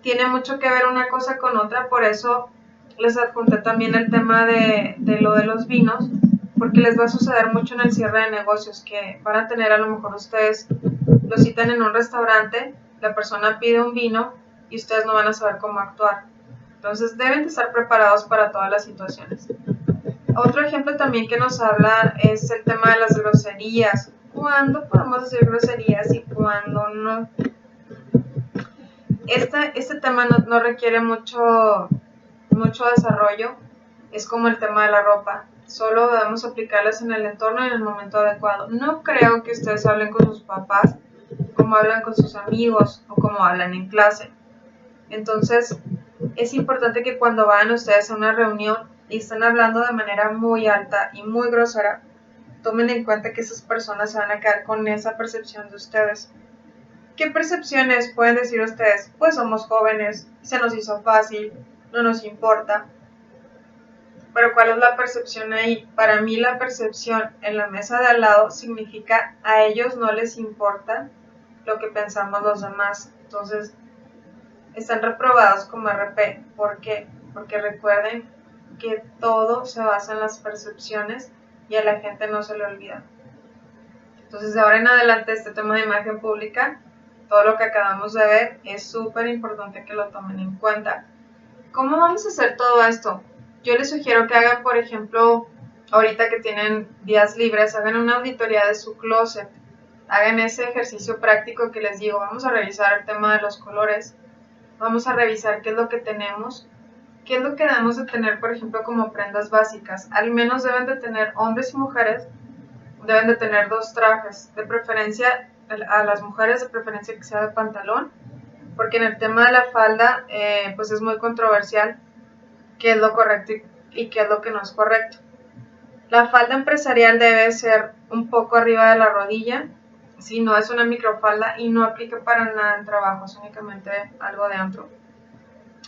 tiene mucho que ver una cosa con otra, por eso les adjunté también el tema de lo de los vinos, porque les va a suceder mucho en el cierre de negocios, que van a tener, a lo mejor ustedes lo citan en un restaurante, la persona pide un vino y ustedes no van a saber cómo actuar. Entonces deben de estar preparados para todas las situaciones. Otro ejemplo también que nos habla es el tema de las groserías. ¿Cuándo podemos decir groserías y cuándo no? Este tema no requiere mucho desarrollo. Es como el tema de la ropa. Solo debemos aplicarlas en el entorno y en el momento adecuado. No creo que ustedes hablen con sus papás como hablan con sus amigos o como hablan en clase. Entonces, es importante que cuando vayan ustedes a una reunión y están hablando de manera muy alta y muy grosera, tomen en cuenta que esas personas se van a quedar con esa percepción de ustedes. ¿Qué percepciones pueden decir ustedes? Pues somos jóvenes, se nos hizo fácil, no nos importa. Pero ¿cuál es la percepción ahí? Para mí la percepción en la mesa de al lado significa a ellos no les importa lo que pensamos los demás. Entonces, están reprobados como RP. ¿Por qué? Porque recuerden que todo se basa en las percepciones y a la gente no se le olvida. Entonces, de ahora en adelante, este tema de imagen pública, todo lo que acabamos de ver, es súper importante que lo tomen en cuenta. ¿Cómo vamos a hacer todo esto? Yo les sugiero que hagan, por ejemplo, ahorita que tienen días libres, hagan una auditoría de su closet. Hagan ese ejercicio práctico que les digo. Vamos a revisar el tema de los colores. Vamos a revisar qué es lo que tenemos, qué es lo que debemos de tener, por ejemplo, como prendas básicas. Al menos deben de tener hombres y mujeres, deben de tener 2 trajes, de preferencia a las mujeres, de preferencia que sea de pantalón, porque en el tema de la falda, pues es muy controversial qué es lo correcto y qué es lo que no es correcto. La falda empresarial debe ser un poco arriba de la rodilla, si no es una microfalda y no aplica para nada en trabajo, es únicamente algo de antro.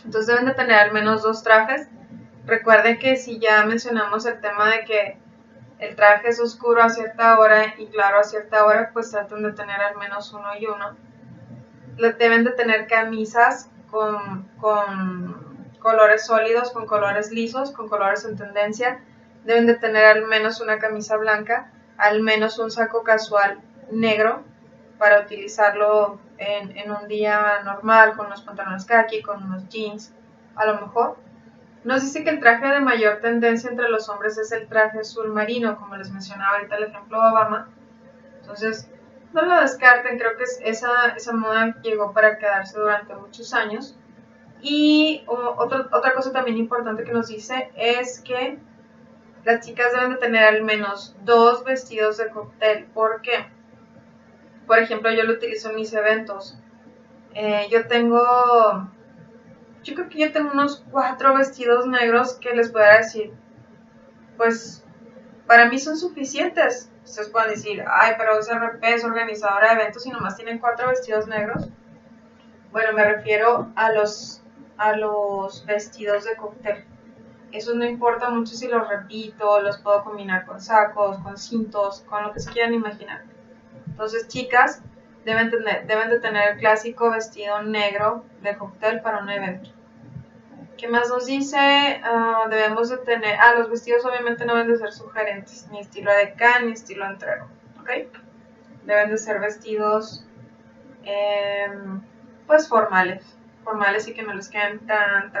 Entonces deben de tener al menos 2 trajes. Recuerden que si ya mencionamos el tema de que el traje es oscuro a cierta hora y claro a cierta hora, pues traten de tener al menos uno y uno. Deben de tener camisas con colores sólidos, con colores lisos, con colores en tendencia. Deben de tener al menos una camisa blanca, al menos un saco casual negro para utilizarlo en un día normal, con unos pantalones khaki, con unos jeans, a lo mejor. Nos dice que el traje de mayor tendencia entre los hombres es el traje azul marino, como les mencionaba ahorita el ejemplo de Obama. Entonces, no lo descarten, creo que esa moda llegó para quedarse durante muchos años. Y otra cosa también importante que nos dice es que las chicas deben de tener al menos 2 vestidos de cóctel. ¿Por qué? Por ejemplo, yo lo utilizo en mis eventos. Yo creo que yo tengo unos 4 vestidos negros que les puedo decir, pues para mí son suficientes. Ustedes pueden decir, ay, pero SRP es organizadora de eventos y nomás tienen 4 vestidos negros. Bueno, me refiero a los vestidos de cóctel. Eso no importa mucho si los repito, los puedo combinar con sacos, con cintos, con lo que se quieran imaginar. Entonces, chicas, deben de tener el clásico vestido negro de cóctel para un evento. ¿Qué más nos dice? Debemos de tener... los vestidos obviamente no deben de ser sugerentes, ni estilo edecán, ni estilo entrego, ¿ok? Deben de ser vestidos, pues formales y que no les queden tan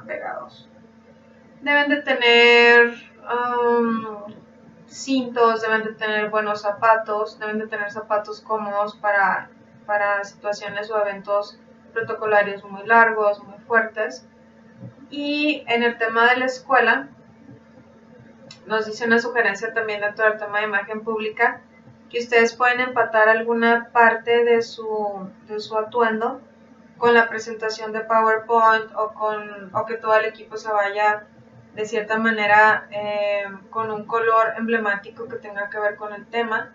pegados. Deben de tener cintos, deben de tener buenos zapatos, deben de tener zapatos cómodos para situaciones o eventos protocolarios muy largos, muy fuertes. Y en el tema de la escuela, nos dice una sugerencia también dentro del tema de imagen pública, que ustedes pueden empatar alguna parte de su atuendo con la presentación de PowerPoint o que todo el equipo se vaya de cierta manera con un color emblemático que tenga que ver con el tema.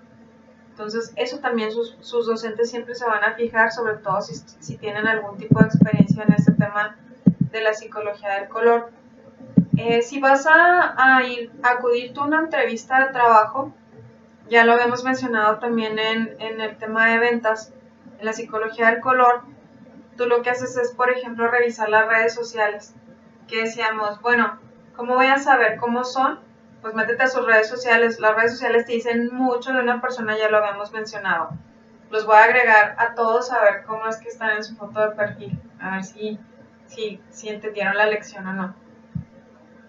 Entonces eso también sus docentes siempre se van a fijar, sobre todo si tienen algún tipo de experiencia en este tema de la psicología del color. Si vas a acudir tú a una entrevista de trabajo, ya lo habíamos mencionado también en el tema de ventas, en la psicología del color, tú lo que haces es, por ejemplo, revisar las redes sociales, que decíamos, bueno, ¿cómo voy a saber cómo son? Pues métete a sus redes sociales, las redes sociales te dicen mucho de una persona, ya lo habíamos mencionado. Los voy a agregar a todos a ver cómo es que están en su foto de perfil, a ver si entendieron la lección o no.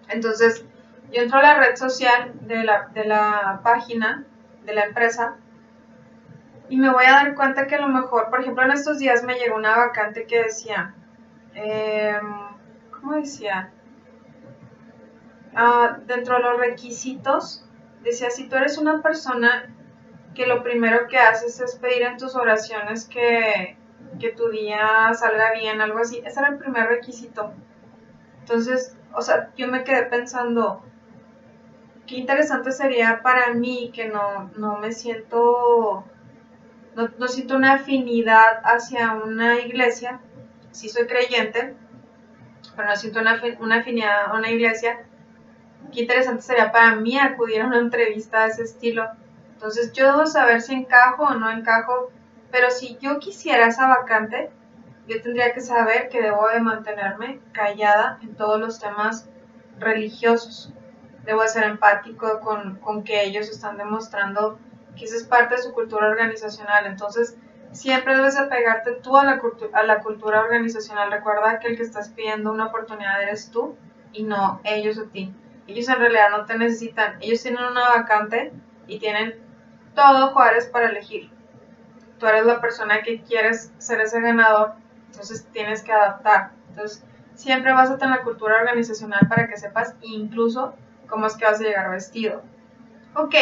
Entonces, yo entro a la red social de la página de la empresa y me voy a dar cuenta que a lo mejor, por ejemplo, en estos días me llegó una vacante que decía, ¿cómo decía? Dentro de los requisitos, decía, si tú eres una persona que lo primero que haces es pedir en tus oraciones que tu día salga bien, algo así, ese era el primer requisito. Entonces, o sea, yo me quedé pensando, qué interesante sería para mí que no me siento, no siento una afinidad hacia una iglesia, sí soy creyente, pero no siento una afinidad a una iglesia. Qué interesante sería para mí acudir a una entrevista de ese estilo. Entonces yo debo saber si encajo o no encajo, pero si yo quisiera esa vacante, yo tendría que saber que debo de mantenerme callada en todos los temas religiosos. Debo de ser empático con que ellos están demostrando que esa es parte de su cultura organizacional. Entonces, siempre debes apegarte tú a la cultura organizacional. Recuerda que el que estás pidiendo una oportunidad eres tú y no ellos a ti. Ellos en realidad no te necesitan. Ellos tienen una vacante y tienen todo Juárez para elegir. Tú eres la persona que quieres ser ese ganador, entonces tienes que adaptar. Entonces, siempre vas a tener la cultura organizacional para que sepas incluso cómo es que vas a llegar vestido. Ok,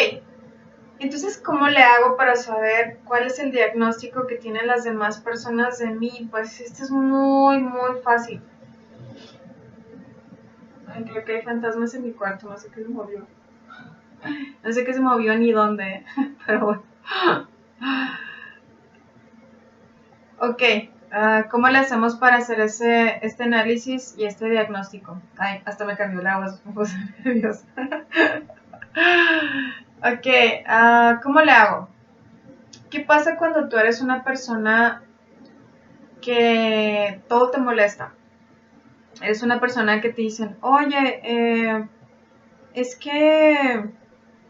entonces, ¿cómo le hago para saber cuál es el diagnóstico que tienen las demás personas de mí? Pues esto es muy fácil. Ay, creo que hay fantasmas en mi cuarto, no sé qué se movió. No sé qué se movió ni dónde, pero bueno. Ok, ¿cómo le hacemos para hacer este análisis y este diagnóstico? Ay, hasta me cambió la voz, me puse nerviosa. Ok, ¿cómo le hago? ¿Qué pasa cuando tú eres una persona que todo te molesta. Eres una persona que te dicen, oye, es que,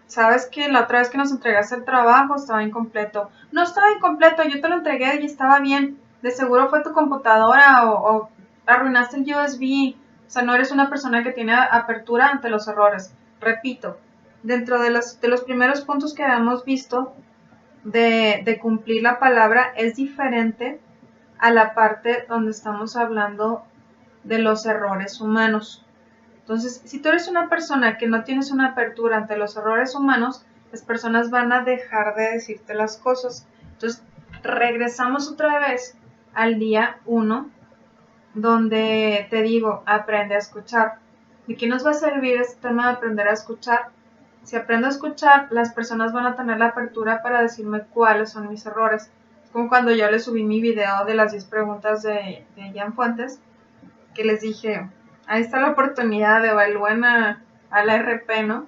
sabes que la otra vez que nos entregaste el trabajo estaba incompleto. No estaba incompleto, yo te lo entregué y estaba bien. De seguro fue tu computadora o arruinaste el USB. O sea, no eres una persona que tiene apertura ante los errores. Repito, dentro de los primeros puntos que habíamos visto de cumplir la palabra es diferente a la parte donde estamos hablando de los errores humanos. Entonces, si tú eres una persona que no tienes una apertura ante los errores humanos, las personas van a dejar de decirte las cosas. Entonces, regresamos otra vez al día 1, donde te digo, aprende a escuchar. ¿De qué nos va a servir este tema de aprender a escuchar? Si aprendo a escuchar, las personas van a tener la apertura para decirme cuáles son mis errores. Es como cuando yo les subí mi video de las 10 preguntas de Jan Fuentes, que les dije, ahí está la oportunidad de evalúen a la RP, ¿no?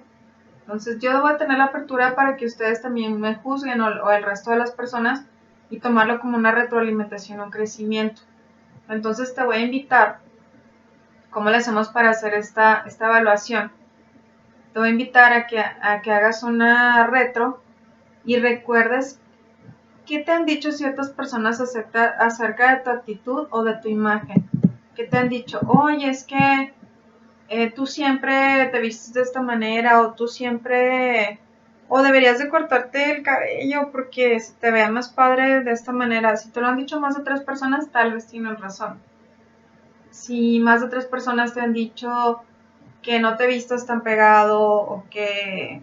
Entonces yo voy a tener la apertura para que ustedes también me juzguen o el resto de las personas y tomarlo como una retroalimentación o un crecimiento. Entonces te voy a invitar, ¿cómo le hacemos para hacer esta evaluación? Te voy a invitar a que hagas una retro y recuerdes qué te han dicho ciertas personas acerca de tu actitud o de tu imagen. ¿Qué te han dicho? Oye, es que tú siempre te vistes de esta manera o tú siempre... O deberías de cortarte el cabello porque se te vea más padre de esta manera. Si te lo han dicho más de 3 personas, tal vez tienes razón. Si más de 3 personas te han dicho que no te vistas tan pegado o que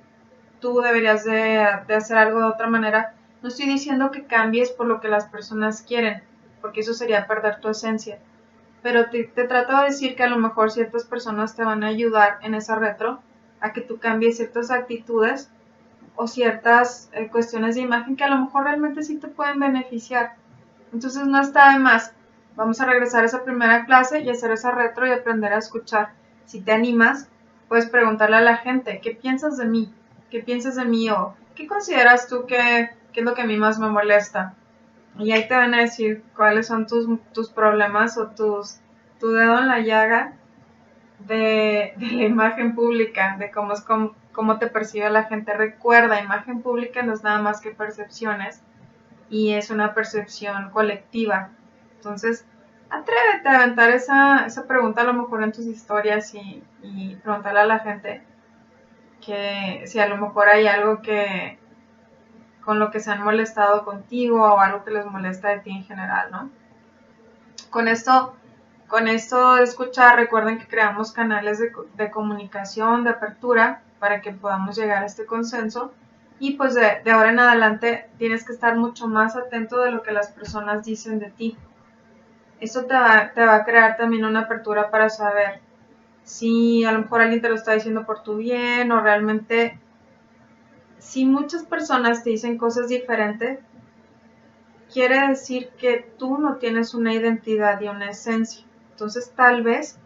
tú deberías de hacer algo de otra manera, no estoy diciendo que cambies por lo que las personas quieren, porque eso sería perder tu esencia. Pero te trato de decir que a lo mejor ciertas personas te van a ayudar en esa retro a que tú cambies ciertas actitudes o ciertas cuestiones de imagen que a lo mejor realmente sí te pueden beneficiar. Entonces no está de más. Vamos a regresar a esa primera clase y hacer esa retro y aprender a escuchar. Si te animas, puedes preguntarle a la gente, ¿qué piensas de mí? ¿Qué piensas de mí? O ¿qué consideras tú que es lo que a mí más me molesta? Y ahí te van a decir cuáles son tus problemas o tu dedo en la llaga de la imagen pública, de cómo te percibe la gente. Recuerda, imagen pública no es nada más que percepciones y es una percepción colectiva. Entonces, atrévete a aventar esa pregunta a lo mejor en tus historias y preguntarle a la gente que si a lo mejor hay algo que con lo que se han molestado contigo o algo que les molesta de ti en general, ¿no? Con esto de escuchar, recuerden que creamos canales de comunicación, de apertura, para que podamos llegar a este consenso. Y pues de ahora en adelante tienes que estar mucho más atento de lo que las personas dicen de ti. Eso te va a crear también una apertura para saber si a lo mejor alguien te lo está diciendo por tu bien o realmente si muchas personas te dicen cosas diferentes, quiere decir que tú no tienes una identidad y una esencia. Entonces tal vez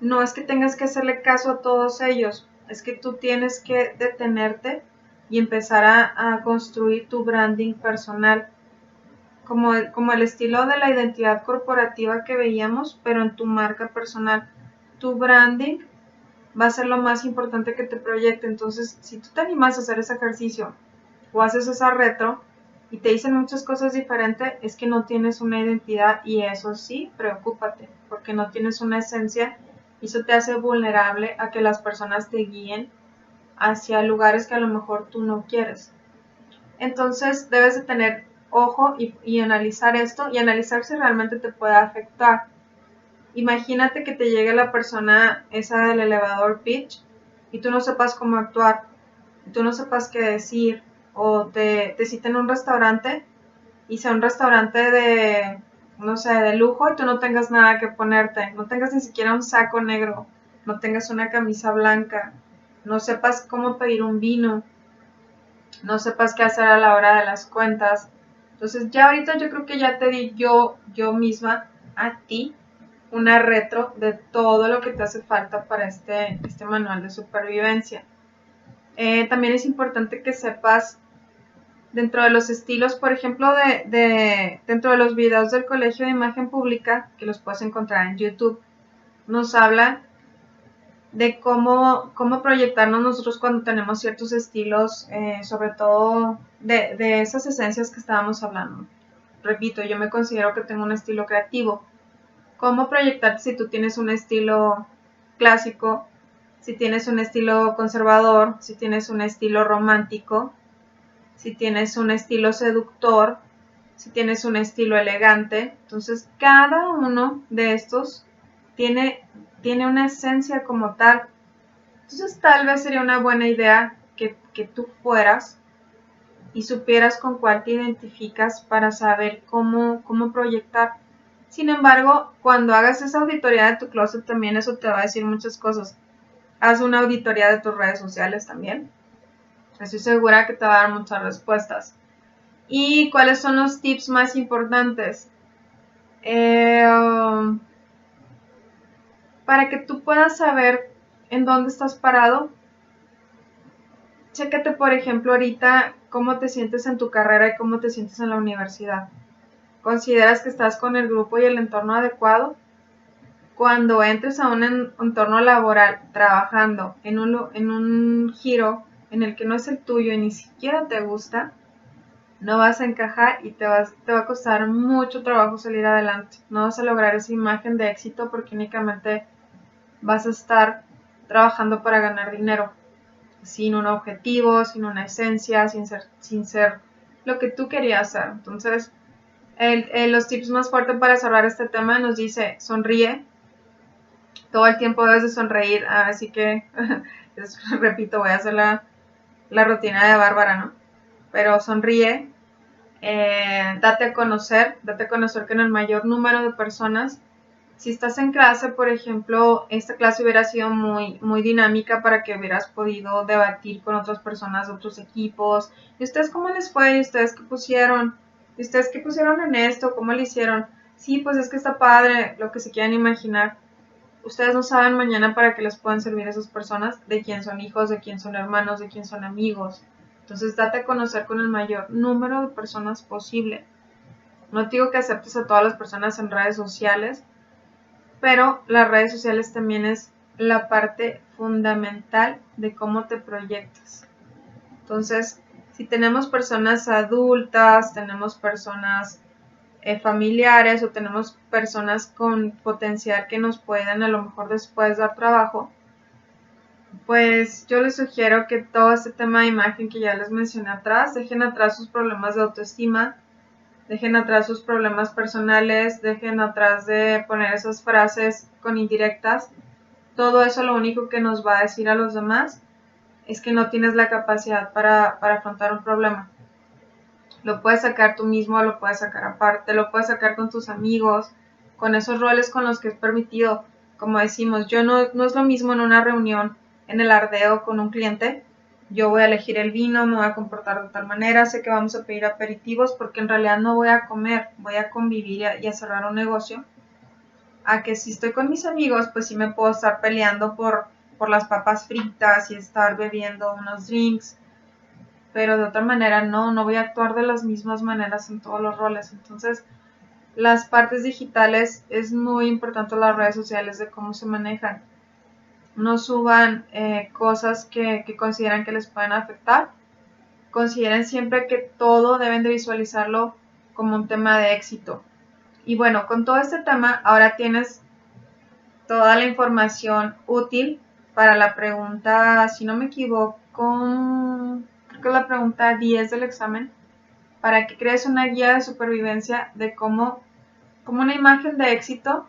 no es que tengas que hacerle caso a todos ellos, es que tú tienes que detenerte y empezar a construir tu branding personal, como el estilo de la identidad corporativa que veíamos, pero en tu marca personal. Tu branding va a ser lo más importante que te proyecte. Entonces, si tú te animas a hacer ese ejercicio o haces esa retro y te dicen muchas cosas diferentes, es que no tienes una identidad y eso sí, preocúpate, porque no tienes una esencia y eso te hace vulnerable a que las personas te guíen hacia lugares que a lo mejor tú no quieres. Entonces debes de tener ojo y analizar esto y analizar si realmente te puede afectar. Imagínate que te llegue la persona esa del elevador pitch y tú no sepas cómo actuar, y tú no sepas qué decir, o te citen en un restaurante y sea un restaurante de, no sé, de lujo y tú no tengas nada que ponerte, no tengas ni siquiera un saco negro, no tengas una camisa blanca, no sepas cómo pedir un vino, no sepas qué hacer a la hora de las cuentas. Entonces ya ahorita yo creo que ya te di yo misma a ti una retro de todo lo que te hace falta para este manual de supervivencia. También es importante que sepas dentro de los estilos, por ejemplo, dentro de los videos del Colegio de Imagen Pública, que los puedes encontrar en YouTube, nos habla de cómo proyectarnos nosotros cuando tenemos ciertos estilos, sobre todo de esas esencias que estábamos hablando. Repito, yo me considero que tengo un estilo creativo. Cómo proyectarte si tú tienes un estilo clásico, si tienes un estilo conservador, si tienes un estilo romántico, si tienes un estilo seductor, si tienes un estilo elegante. Entonces, cada uno de estos tiene una esencia como tal. Entonces, tal vez sería una buena idea que tú fueras y supieras con cuál te identificas para saber cómo proyectar. Sin embargo, cuando hagas esa auditoría de tu closet, también eso te va a decir muchas cosas. Haz una auditoría de tus redes sociales también. Estoy segura que te va a dar muchas respuestas. ¿Y cuáles son los tips más importantes? Para que tú puedas saber en dónde estás parado, chécate, por ejemplo, ahorita cómo te sientes en tu carrera y cómo te sientes en la universidad. ¿Consideras que estás con el grupo y el entorno adecuado? Cuando entres a un entorno laboral trabajando en un giro en el que no es el tuyo y ni siquiera te gusta, no vas a encajar y te va a costar mucho trabajo salir adelante. No vas a lograr esa imagen de éxito porque únicamente vas a estar trabajando para ganar dinero, sin un objetivo, sin una esencia, sin ser lo que tú querías ser. Entonces, los tips más fuertes para cerrar este tema nos dice: sonríe, todo el tiempo debes de sonreír. Así que, repito, voy a hacer la rutina de Bárbara, ¿no? Pero sonríe, date a conocer con el mayor número de personas. Si estás en clase, por ejemplo, esta clase hubiera sido muy, muy dinámica para que hubieras podido debatir con otras personas de otros equipos. ¿Y ustedes cómo les fue? ¿Y ustedes qué pusieron? ¿Y ustedes qué pusieron en esto? ¿Cómo le hicieron? Sí, pues es que está padre, lo que se quieran imaginar. Ustedes no saben mañana para qué les pueden servir esas personas, de quién son hijos, de quién son hermanos, de quién son amigos. Entonces date a conocer con el mayor número de personas posible. No te digo que aceptes a todas las personas en redes sociales, pero las redes sociales también es la parte fundamental de cómo te proyectas. Entonces, si tenemos personas adultas, tenemos personas familiares o tenemos personas con potencial que nos puedan a lo mejor después dar trabajo, pues yo les sugiero que todo este tema de imagen que ya les mencioné atrás, dejen atrás sus problemas de autoestima, dejen atrás sus problemas personales, dejen atrás de poner esas frases con indirectas. Todo eso lo único que nos va a decir a los demás es que no tienes la capacidad para afrontar un problema. Lo puedes sacar tú mismo, lo puedes sacar aparte, lo puedes sacar con tus amigos, con esos roles con los que es permitido. Como decimos, yo no es lo mismo en una reunión, en el ardeo con un cliente. Yo voy a elegir el vino, me voy a comportar de tal manera, sé que vamos a pedir aperitivos porque en realidad no voy a comer, voy a convivir y a cerrar un negocio. A que si estoy con mis amigos, pues sí me puedo estar peleando por las papas fritas y estar bebiendo unos drinks, pero de otra manera no voy a actuar de las mismas maneras en todos los roles. Entonces, las partes digitales es muy importante, las redes sociales, de cómo se manejan. No suban cosas que consideran que les pueden afectar. Consideren siempre que todo deben de visualizarlo como un tema de éxito. Y bueno, con todo este tema, ahora tienes toda la información útil para la pregunta, si no me equivoco, creo que es la pregunta 10 del examen, para que crees una guía de supervivencia de cómo una imagen de éxito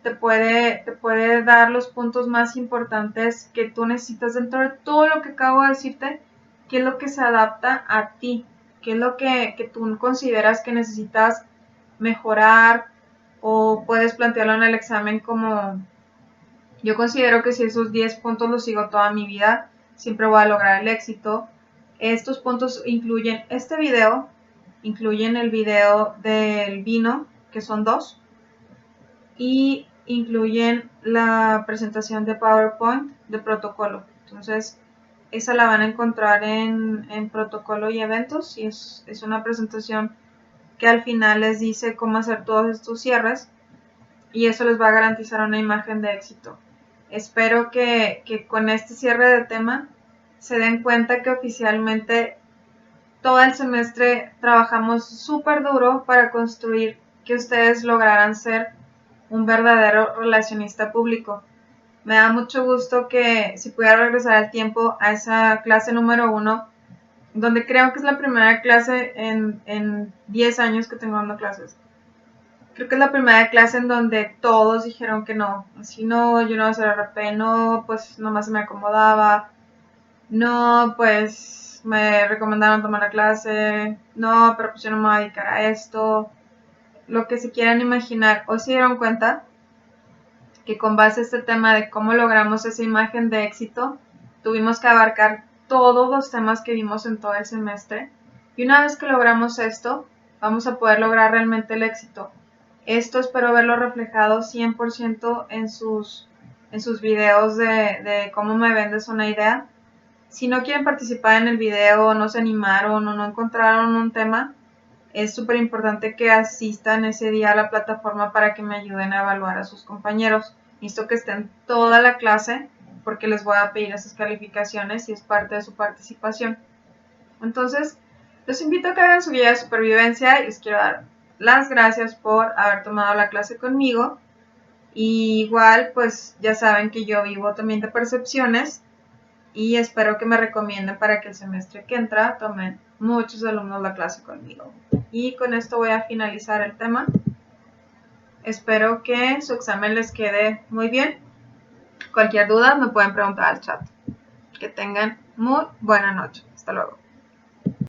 te puede dar los puntos más importantes que tú necesitas dentro de todo lo que acabo de decirte, qué es lo que se adapta a ti, qué es lo que tú consideras que necesitas mejorar, o puedes plantearlo en el examen como: yo considero que si esos 10 puntos los sigo toda mi vida, siempre voy a lograr el éxito. Estos puntos incluyen este video, incluyen el video del vino, que son 2, y incluyen la presentación de PowerPoint de protocolo. Entonces, esa la van a encontrar en protocolo y eventos, y es una presentación que al final les dice cómo hacer todos estos cierres, y eso les va a garantizar una imagen de éxito. Espero que con este cierre de tema se den cuenta que oficialmente todo el semestre trabajamos súper duro para construir que ustedes lograran ser un verdadero relacionista público. Me da mucho gusto que si pudiera regresar al tiempo a esa clase número 1, donde creo que es la primera clase en 10 años que tengo dando clases. Creo que es la primera clase en donde todos dijeron que no. Así no, yo no voy a hacer RP, no, pues nomás se me acomodaba. No, pues me recomendaron tomar la clase. No, pero pues yo no me voy a dedicar a esto. Lo que se quieran imaginar. O se dieron cuenta que con base a este tema de cómo logramos esa imagen de éxito, tuvimos que abarcar todos los temas que vimos en todo el semestre. Y una vez que logramos esto, vamos a poder lograr realmente el éxito. Esto espero verlo reflejado 100% en sus videos de cómo me vendes una idea. Si no quieren participar en el video, no se animaron o no encontraron un tema, es súper importante que asistan ese día a la plataforma para que me ayuden a evaluar a sus compañeros. Necesito que estén toda la clase porque les voy a pedir esas calificaciones y es parte de su participación. Entonces, los invito a que hagan su guía de supervivencia y les quiero dar las gracias por haber tomado la clase conmigo. Y igual, pues ya saben que yo vivo también de percepciones y espero que me recomienden para que el semestre que entra tomen muchos alumnos la clase conmigo. Y con esto voy a finalizar el tema. Espero que su examen les quede muy bien. Cualquier duda me pueden preguntar al chat. Que tengan muy buena noche. Hasta luego.